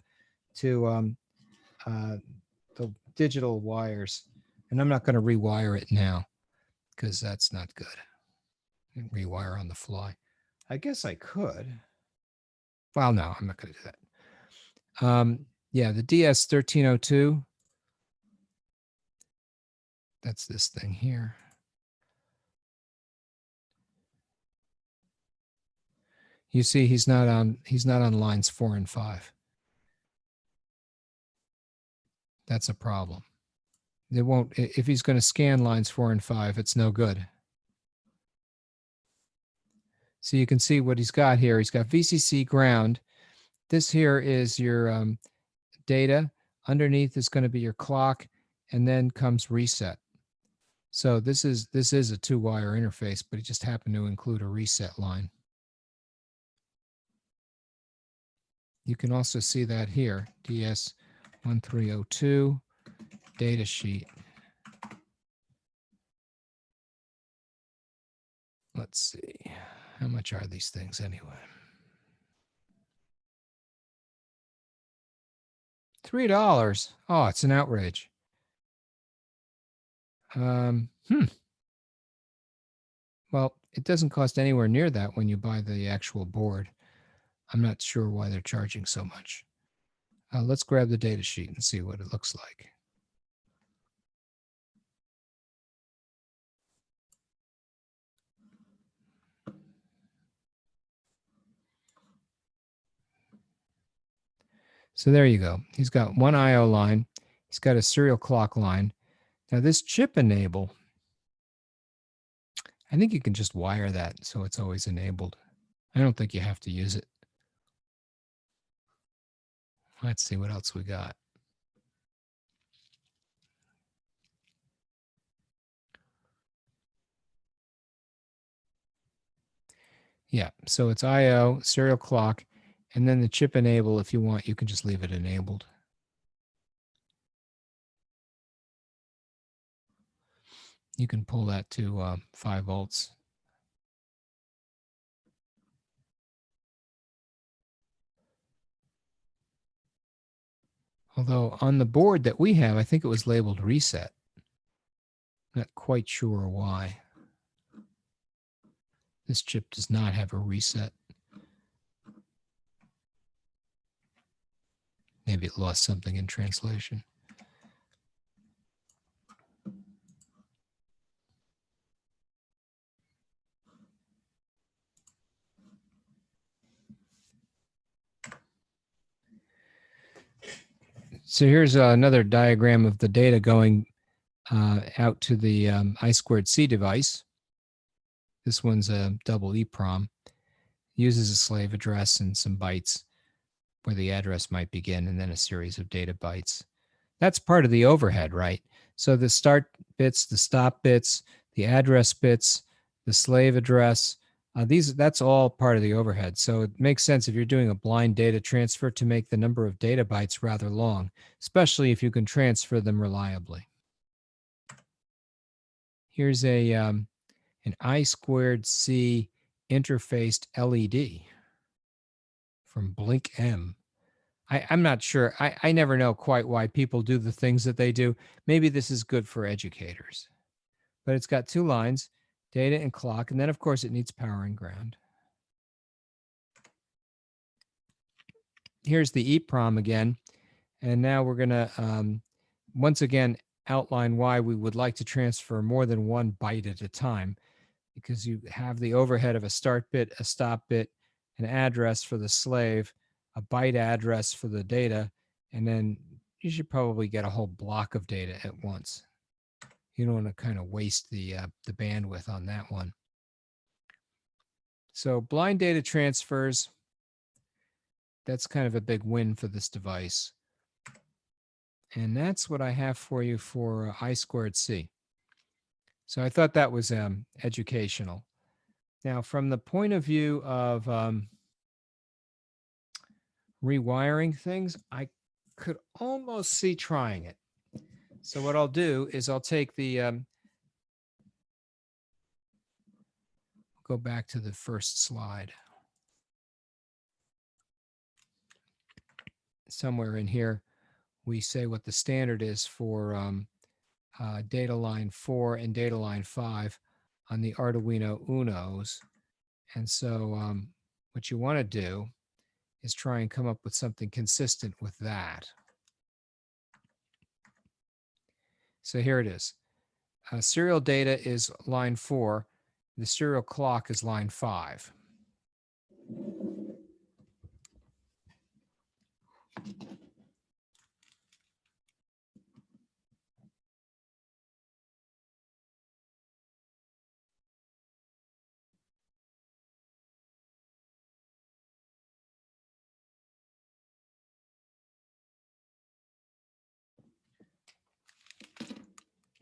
to the digital wires. And I'm not going to rewire it now, because that's not good. Rewire on the fly. I guess I could. Well, no, I'm not going to do that. Yeah, the DS1302. That's this thing here. You see, he's not on lines 4 and 5. That's a problem. They won't, if he's going to scan lines 4 and 5, it's no good. So you can see what he's got here. He's got VCC ground. This here is your data. Underneath is going to be your clock, and then comes reset. So this is a 2-wire interface, but it just happened to include a reset line. You can also see that here, DS1302 data sheet. Let's see, how much are these things anyway? $3. Oh, it's an outrage. Well, it doesn't cost anywhere near that when you buy the actual board. I'm not sure why they're charging so much. Let's grab the data sheet and see what it looks like. So there you go. He's got one I/O line. He's got a serial clock line. Now this chip enable, I think you can just wire that so it's always enabled. I don't think you have to use it. Let's see what else we got. Yeah, so it's I/O, serial clock, and then the chip enable, if you want, you can just leave it enabled. You can pull that to 5 volts. Although on the board that we have, I think it was labeled reset. Not quite sure why. This chip does not have a reset. Maybe it lost something in translation. So here's another diagram of the data going out to the I2c device. This one's a double EEPROM. Uses a slave address and some bytes where the address might begin, and then a series of data bytes. That's part of the overhead, right? So the start bits, the stop bits, the address bits, the slave address, that's all part of the overhead. So it makes sense if you're doing a blind data transfer to make the number of data bytes rather long, especially if you can transfer them reliably. Here's an I2c interfaced LED from Blink M. I'm not sure. I never know quite why people do the things that they do. Maybe this is good for educators. But it's got 2 lines, data and clock, and then of course it needs power and ground. Here's the EEPROM again, and now we're going to once again outline why we would like to transfer more than 1 byte at a time, because you have the overhead of a start bit, a stop bit, an address for the slave, a byte address for the data, and then you should probably get a whole block of data at once. You don't want to kind of waste the bandwidth on that one. So blind data transfers, that's kind of a big win for this device. And that's what I have for you for I2c. So I thought that was educational. Now, from the point of view of rewiring things, I could almost see trying it. So what I'll do is I'll take the, go back to the first slide. Somewhere in here, we say what the standard is for data line 4 and data line 5 on the Arduino Unos. And so what you want to do is try and come up with something consistent with that. So here it is. Serial data is line 4. The serial clock is line 5.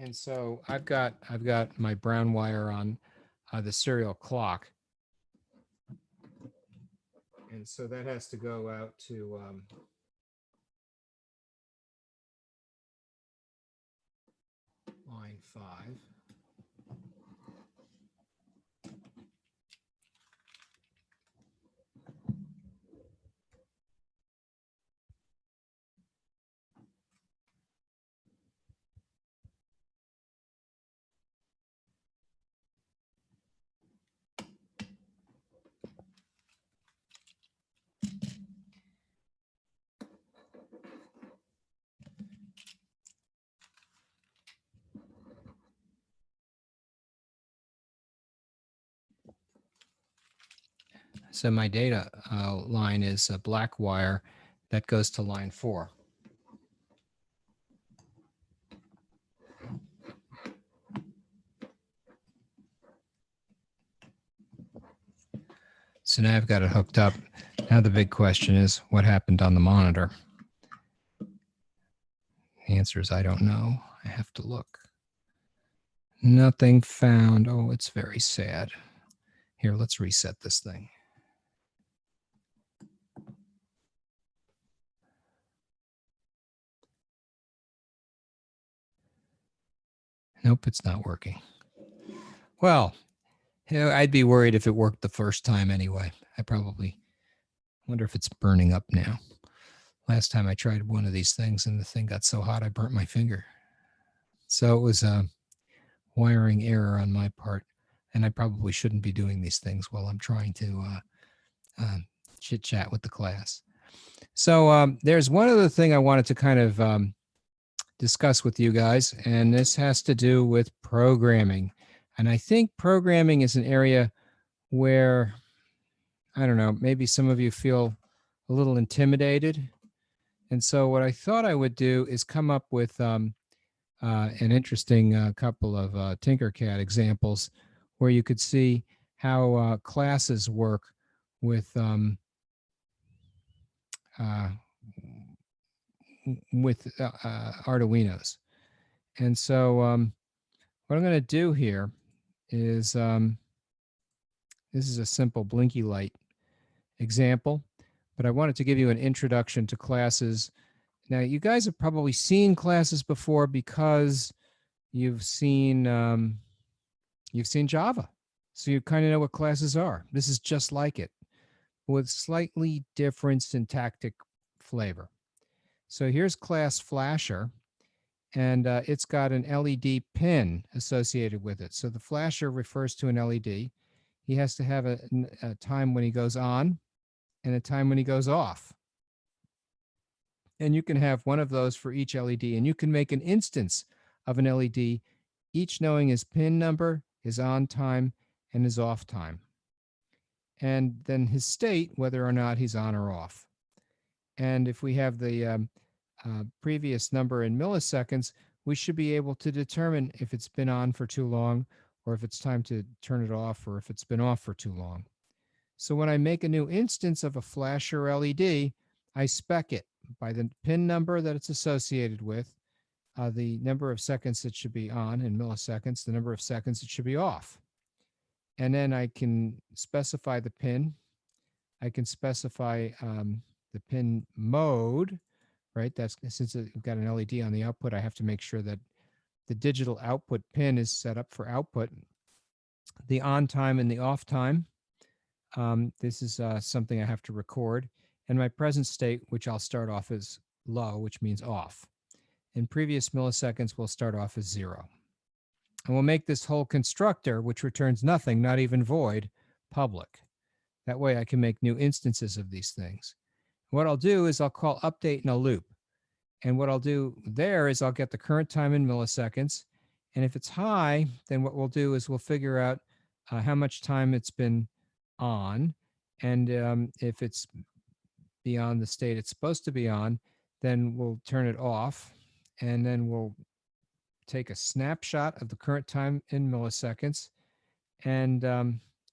And so I've got my brown wire on the serial clock. And so that has to go out to line 5. So my data line is a black wire that goes to line 4. So now I've got it hooked up. Now the big question is, what happened on the monitor? The answer is, I don't know. I have to look. Nothing found. Oh, it's very sad. Here, let's reset this thing. Nope, it's not working. Well, I'd be worried if it worked the first time anyway. I probably wonder if it's burning up now. Last time I tried one of these things and the thing got so hot I burnt my finger. So it was a wiring error on my part, and I probably shouldn't be doing these things while I'm trying to chit chat with the class. So there's one other thing I wanted to kind of discuss with you guys, and this has to do with programming. And I think programming is an area where, I don't know, maybe some of you feel a little intimidated. And so what I thought I would do is come up with an interesting couple of Tinkercad examples where you could see how classes work with Arduinos. And so what I'm going to do here is this is a simple blinky light example, but I wanted to give you an introduction to classes. Now, you guys have probably seen classes before because you've seen Java, so you kind of know what classes are. This is just like it, with slightly different syntactic flavor. So here's class Flasher, and it's got an LED pin associated with it. So the flasher refers to an LED. He has to have a time when he goes on and a time when he goes off. And you can have one of those for each LED, and you can make an instance of an LED, each knowing his pin number, his on time, and his off time. And then his state, whether or not he's on or off. And if we have the previous number in milliseconds, we should be able to determine if it's been on for too long, or if it's time to turn it off, or if it's been off for too long. So when I make a new instance of a flasher LED, I spec it by the pin number that it's associated with, the number of seconds it should be on in milliseconds, the number of seconds it should be off. And then I can specify the pin. I can specify the pin mode, right? That's since I've got an LED on the output, I have to make sure that the digital output pin is set up for output. The on time and the off time. This is something I have to record. And my present state, which I'll start off as low, which means off. In previous milliseconds, we'll start off as 0. And we'll make this whole constructor, which returns nothing, not even void, public. That way I can make new instances of these things. What I'll do is I'll call update in a loop. And what I'll do there is I'll get the current time in milliseconds. And if it's high, then what we'll do is we'll figure out how much time it's been on. And if it's beyond the state it's supposed to be on, then we'll turn it off. And then we'll take a snapshot of the current time in milliseconds and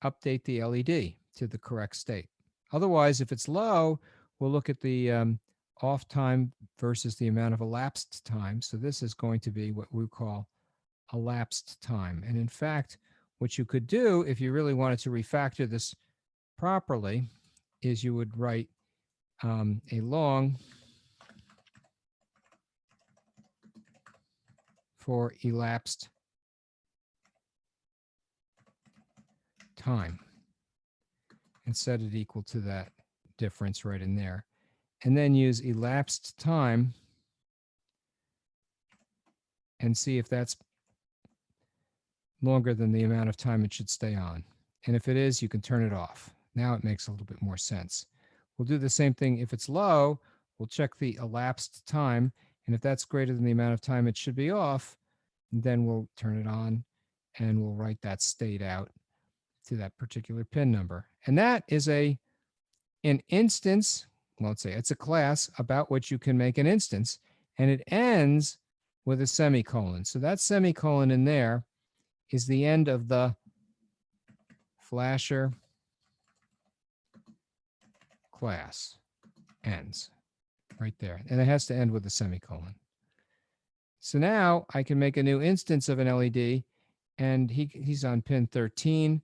update the LED to the correct state. Otherwise, if it's low, we'll look at the off time versus the amount of elapsed time. So this is going to be what we call elapsed time. And in fact, what you could do if you really wanted to refactor this properly is you would write a long for elapsed time and set it equal to that difference right in there. And then use elapsed time and see if that's longer than the amount of time it should stay on. And if it is, you can turn it off. Now it makes a little bit more sense. We'll do the same thing. If it's low, we'll check the elapsed time. And if that's greater than the amount of time it should be off, then we'll turn it on and we'll write that state out to that particular pin number. And that is an instance, well, let's say it's a class about which you can make an instance, and it ends with a semicolon. So that semicolon in there is the end of the flasher class. Ends right there. And it has to end with a semicolon. So now I can make a new instance of an LED, and he's on pin 13.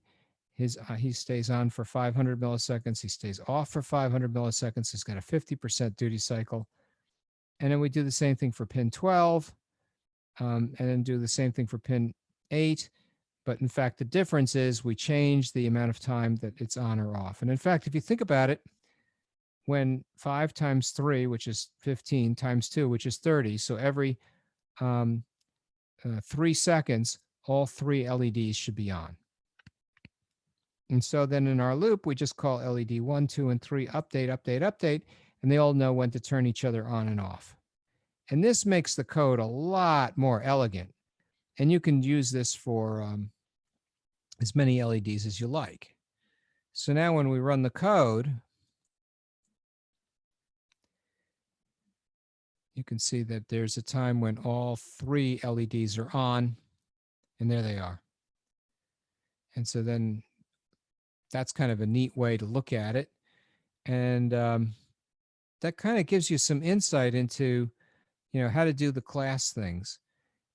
He stays on for 500 milliseconds. He stays off for 500 milliseconds. He's got a 50% duty cycle. And then we do the same thing for pin 12, and then do the same thing for pin 8. But in fact, the difference is we change the amount of time that it's on or off. And in fact, if you think about it, when 5 times 3, which is 15, times 2, which is 30, so every 3 seconds, all 3 LEDs should be on. And so then in our loop, we just call LED 1, 2, and 3 update, update, update, and they all know when to turn each other on and off. And this makes the code a lot more elegant. And you can use this for as many LEDs as you like. So now when we run the code, you can see that there's a time when all 3 LEDs are on, and there they are. And so then that's kind of a neat way to look at it. And that kind of gives you some insight into, how to do the class things.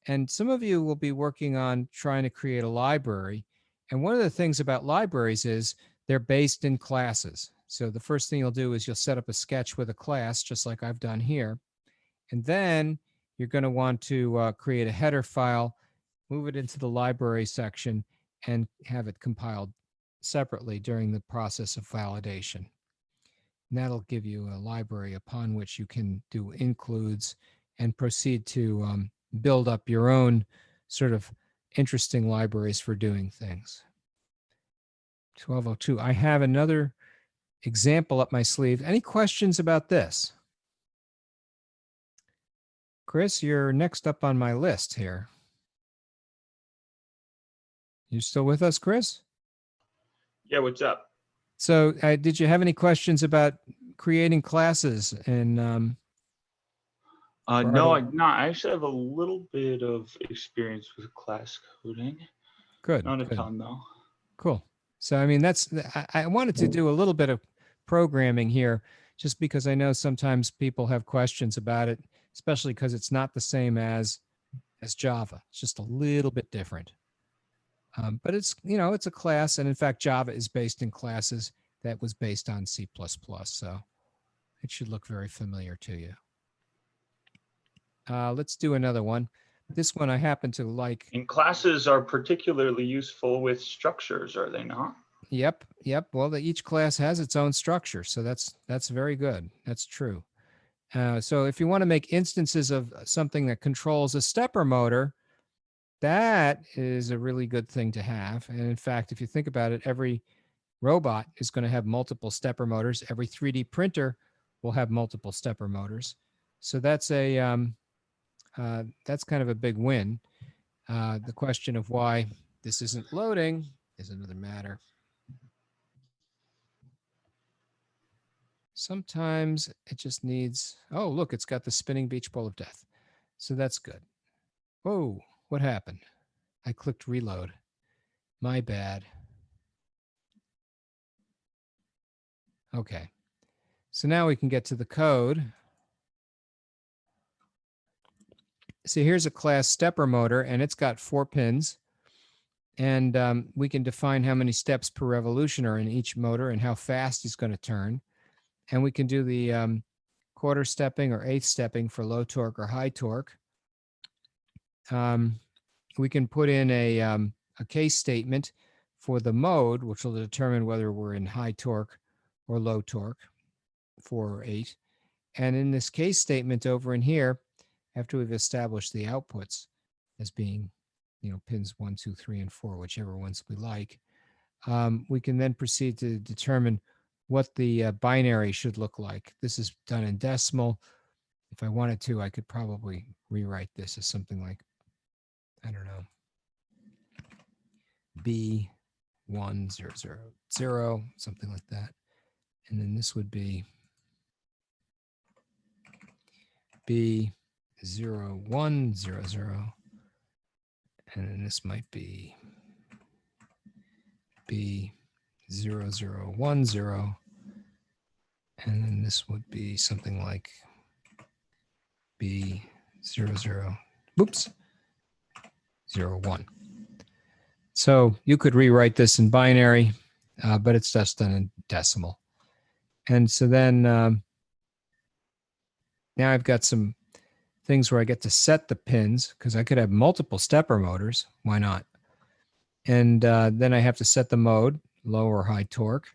And some of you will be working on trying to create a library. And one of the things about libraries is they're based in classes. So the first thing you'll do is you'll set up a sketch with a class, just like I've done here. And then you're going to want to create a header file, move it into the library section, and have it compiled separately during the process of validation. And that'll give you a library upon which you can do includes and proceed to build up your own sort of interesting libraries for doing things. 1202. I have another example up my sleeve. Any questions about this? Chris, you're next up on my list here. You still with us, Chris? Yeah, what's up? So did you have any questions about creating classes? And No, I actually have a little bit of experience with class coding. Good. Not a good. ton, though. Cool. So, I mean, I wanted to do a little bit of programming here just because I know sometimes people have questions about it, especially because it's not the same as Java. It's just a little bit different. But it's, it's a class. And in fact, Java is based in classes that was based on C++. So it should look very familiar to you. Let's do another one. This one I happen to like. And classes are particularly useful with structures, are they not? Yep. Well, each class has its own structure. So that's very good. That's true. So if you want to make instances of something that controls a stepper motor, that is a really good thing to have. And in fact, if you think about it, every robot is going to have multiple stepper motors. Every 3D printer will have multiple stepper motors. So that's that's kind of a big win. The question of why this isn't loading is another matter. Sometimes it just needs, oh, look, it's got the spinning beach ball of death. So that's good. Whoa, what happened? I clicked reload. My bad. Okay. So now we can get to the code. So here's a class stepper motor, and it's got 4 pins. And we can define how many steps per revolution are in each motor and how fast it's going to turn. And we can do the quarter stepping or eighth stepping for low torque or high torque. We can put in a case statement for the mode, which will determine whether we're in high torque or low torque, 4 or 8. And in this case statement over in here, after we've established the outputs as being, pins 1, 2, 3, and 4, whichever ones we like, we can then proceed to determine what the binary should look like. This is done in decimal. If I wanted to, I could probably rewrite this as something like, I don't know, B 01000, something like that. And then this would be B0100. And then this might be B0010. And then this would be something like B00, oops, 01. So you could rewrite this in binary, but it's just done in decimal. And so then now I've got some things where I get to set the pins, because I could have multiple stepper motors. Why not? And then I have to set the mode, low or high torque,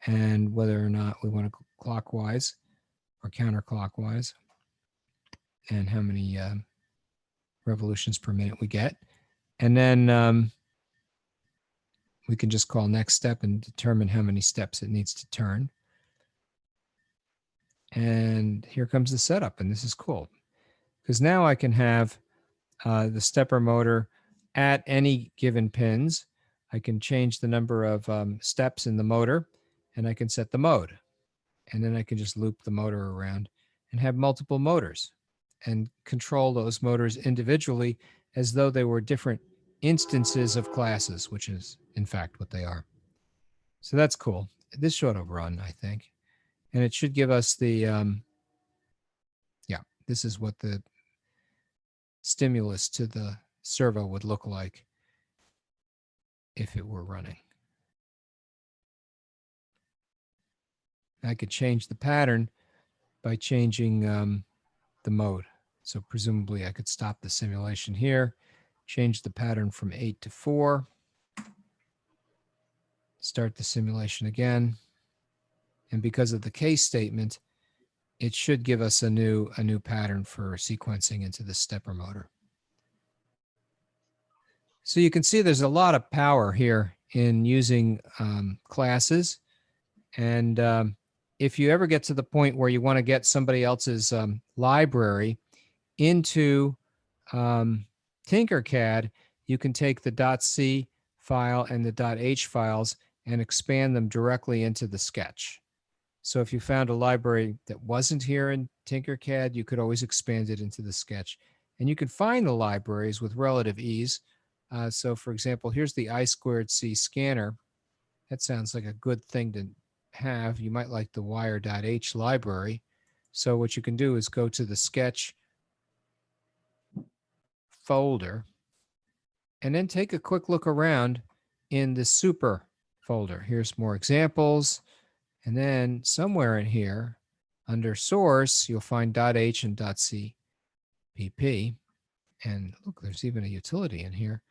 and whether or not we want to clockwise or counterclockwise, and how many revolutions per minute we get. And then we can just call next step and determine how many steps it needs to turn. And here comes the setup, and this is cool, because now I can have the stepper motor at any given pins. I can change the number of steps in the motor, and I can set the mode. And then I can just loop the motor around and have multiple motors and control those motors individually as though they were different instances of classes, which is in fact what they are. So that's cool. This should have run, I think. And it should give us the, yeah, this is what the stimulus to the servo would look like if it were running. I could change the pattern by changing the mode. So presumably I could stop the simulation here, change the pattern from 8 to 4, start the simulation again. And because of the case statement, it should give us a new pattern for sequencing into the stepper motor. So you can see there's a lot of power here in using classes. And if you ever get to the point where you want to get somebody else's library into Tinkercad, you can take the .c file and the .h files and expand them directly into the sketch. So if you found a library that wasn't here in Tinkercad, you could always expand it into the sketch. And you can find the libraries with relative ease. So for example, here's the I2c scanner. That sounds like a good thing to have. You might like the wire.h library. So what you can do is go to the sketch folder and then take a quick look around in the super folder. Here's more examples. And then somewhere in here under source, you'll find .h and .cpp. And look, there's even a utility in here,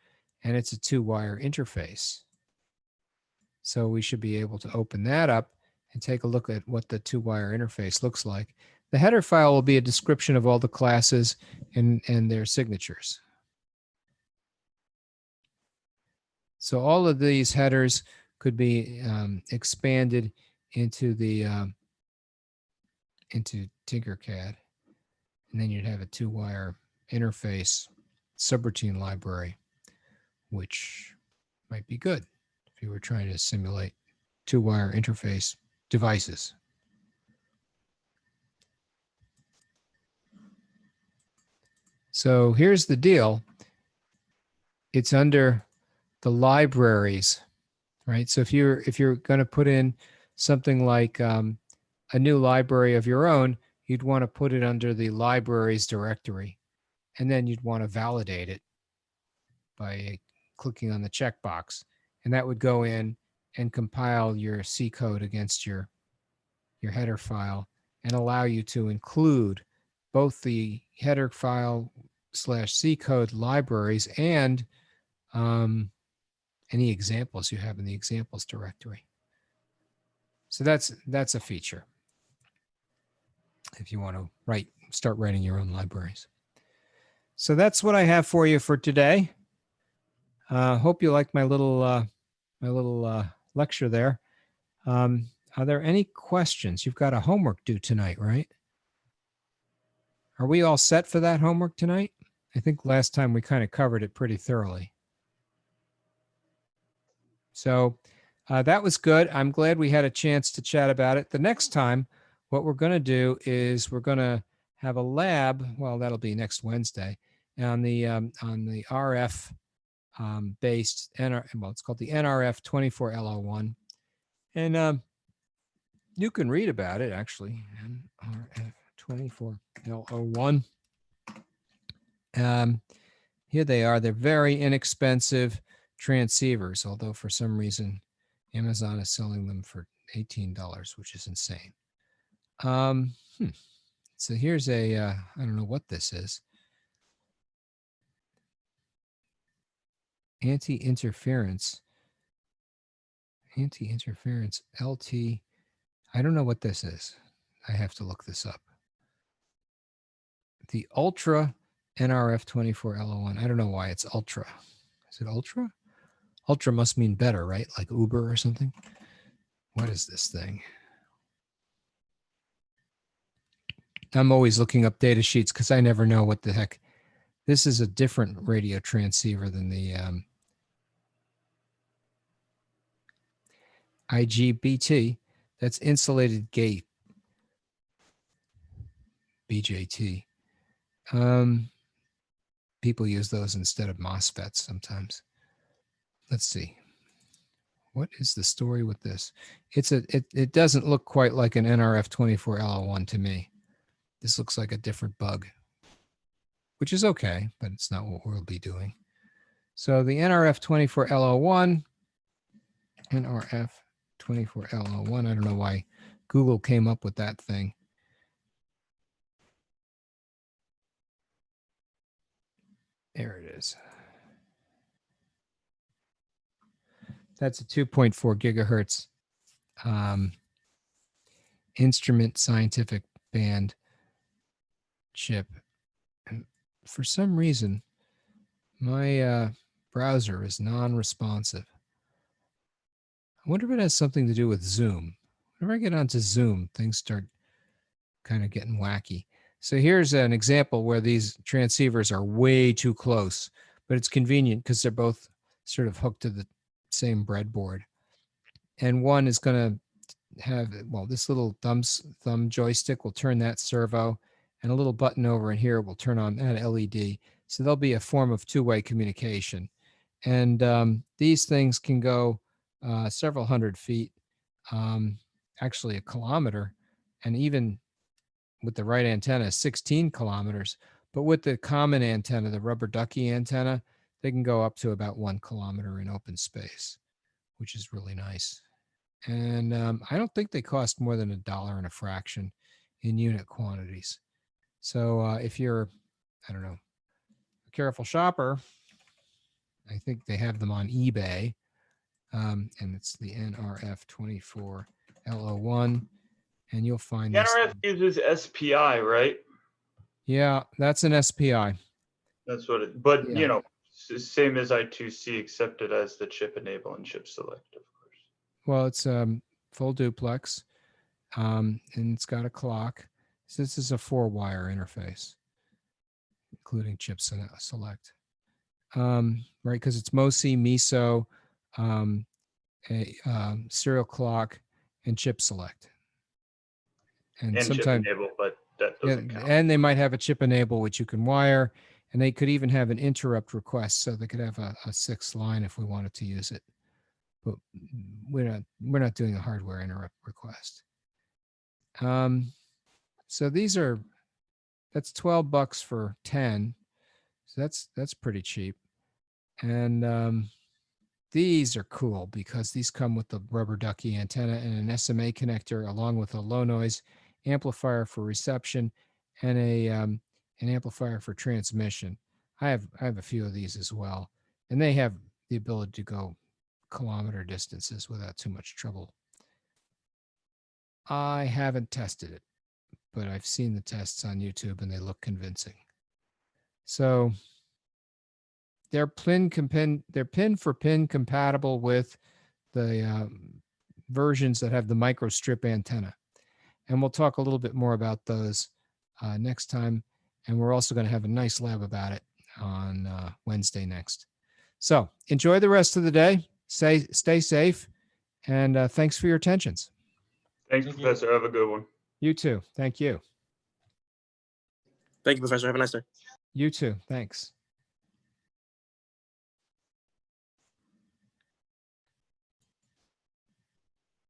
and it's a 2-wire interface. So we should be able to open that up and take a look at what the 2-wire interface looks like. The header file will be a description of all the classes and their signatures. So all of these headers could be expanded into the into Tinkercad, and then you'd have a 2-wire interface subroutine library, which might be good if you were trying to simulate 2-wire interface devices. So here's the deal. It's under the libraries, right? So if you're going to put in something like a new library of your own, you'd want to put it under the libraries directory, and then you'd want to validate it by clicking on the checkbox, and that would go in and compile your C code against your header file and allow you to include both the header file /C code libraries and any examples you have in the examples directory. So that's a feature if you want to start writing your own libraries. So that's what I have for you for today. Hope you liked my little lecture there. Are there any questions? You've got a homework due tonight, right? Are we all set for that homework tonight? I think last time we kind of covered it pretty thoroughly. So that was good. I'm glad we had a chance to chat about it. The next time, what we're going to do is we're going to have a lab. Well, that'll be next Wednesday on the RF based well, it's called the NRF24L01, and you can read about it actually. NRF24L01. Here they are. They're very inexpensive transceivers, although for some reason Amazon is selling them for $18, which is insane. So here's a, I don't know what this is. Anti-interference LT. I don't know what this is. I have to look this up. The Ultra NRF24L01. I don't know why it's Ultra. Is it Ultra? Ultra must mean better, right? Like Uber or something. What is this thing? I'm always looking up data sheets because I never know what the heck. This is a different radio transceiver than the IGBT. That's insulated gate. BJT. People use those instead of MOSFETs sometimes. Let's see. What is the story with this? It doesn't look quite like an NRF24L01 to me. This looks like a different bug, which is okay, but it's not what we'll be doing. So the NRF24L01, NRF24L01, I don't know why Google came up with that thing. There it is. That's a 2.4 gigahertz instrument scientific band chip. And for some reason, my browser is non-responsive. I wonder if it has something to do with Zoom. Whenever I get onto Zoom, things start kind of getting wacky. So here's an example where these transceivers are way too close, but it's convenient because they're both sort of hooked to the same breadboard. And one is going to have, well, this little thumb joystick will turn that servo, and a little button over in here will turn on that LED. So there'll be a form of two-way communication. And these things can go several hundred feet, actually a kilometer, and even with the right antenna, 16 kilometers. But with the common antenna, the rubber ducky antenna, they can go up to about 1 kilometer in open space, which is really nice. And I don't think they cost more than $1 and a fraction in unit quantities. So if you're, I don't know, a careful shopper, I think they have them on eBay. And it's the NRF24L01. And you'll find this. NRF uses SPI, right? Yeah, that's an SPI. That's what it, but Yeah. you know, same as I2c, accepted as the chip enable and chip select, of course. Well, it's full duplex, and it's got a clock. So this is a 4-wire interface, including chip select. Right, because it's MOSI, MISO, a serial clock, and chip select. And sometimes chip enable, but that doesn't count. And they might have a chip enable, which you can wire, and they could even have an interrupt request, so they could have a 6th line if we wanted to use it. But we're not doing a hardware interrupt request. So that's $12 for 10. So that's pretty cheap. And these are cool because these come with the rubber ducky antenna and an SMA connector, along with a low noise amplifier for reception and an amplifier for transmission. I have a few of these as well, and they have the ability to go kilometer distances without too much trouble. I haven't tested it, but I've seen the tests on YouTube and they look convincing. So they're pin for pin compatible with the versions that have the microstrip antenna. And we'll talk a little bit more about those next time. And we're also going to have a nice lab about it on Wednesday next. So enjoy the rest of the day. stay safe, and thanks for your attentions. Thanks, Thank you. Professor. Have a good one. You too. Thank you. Thank you, Professor. Have a nice day. You too. Thanks.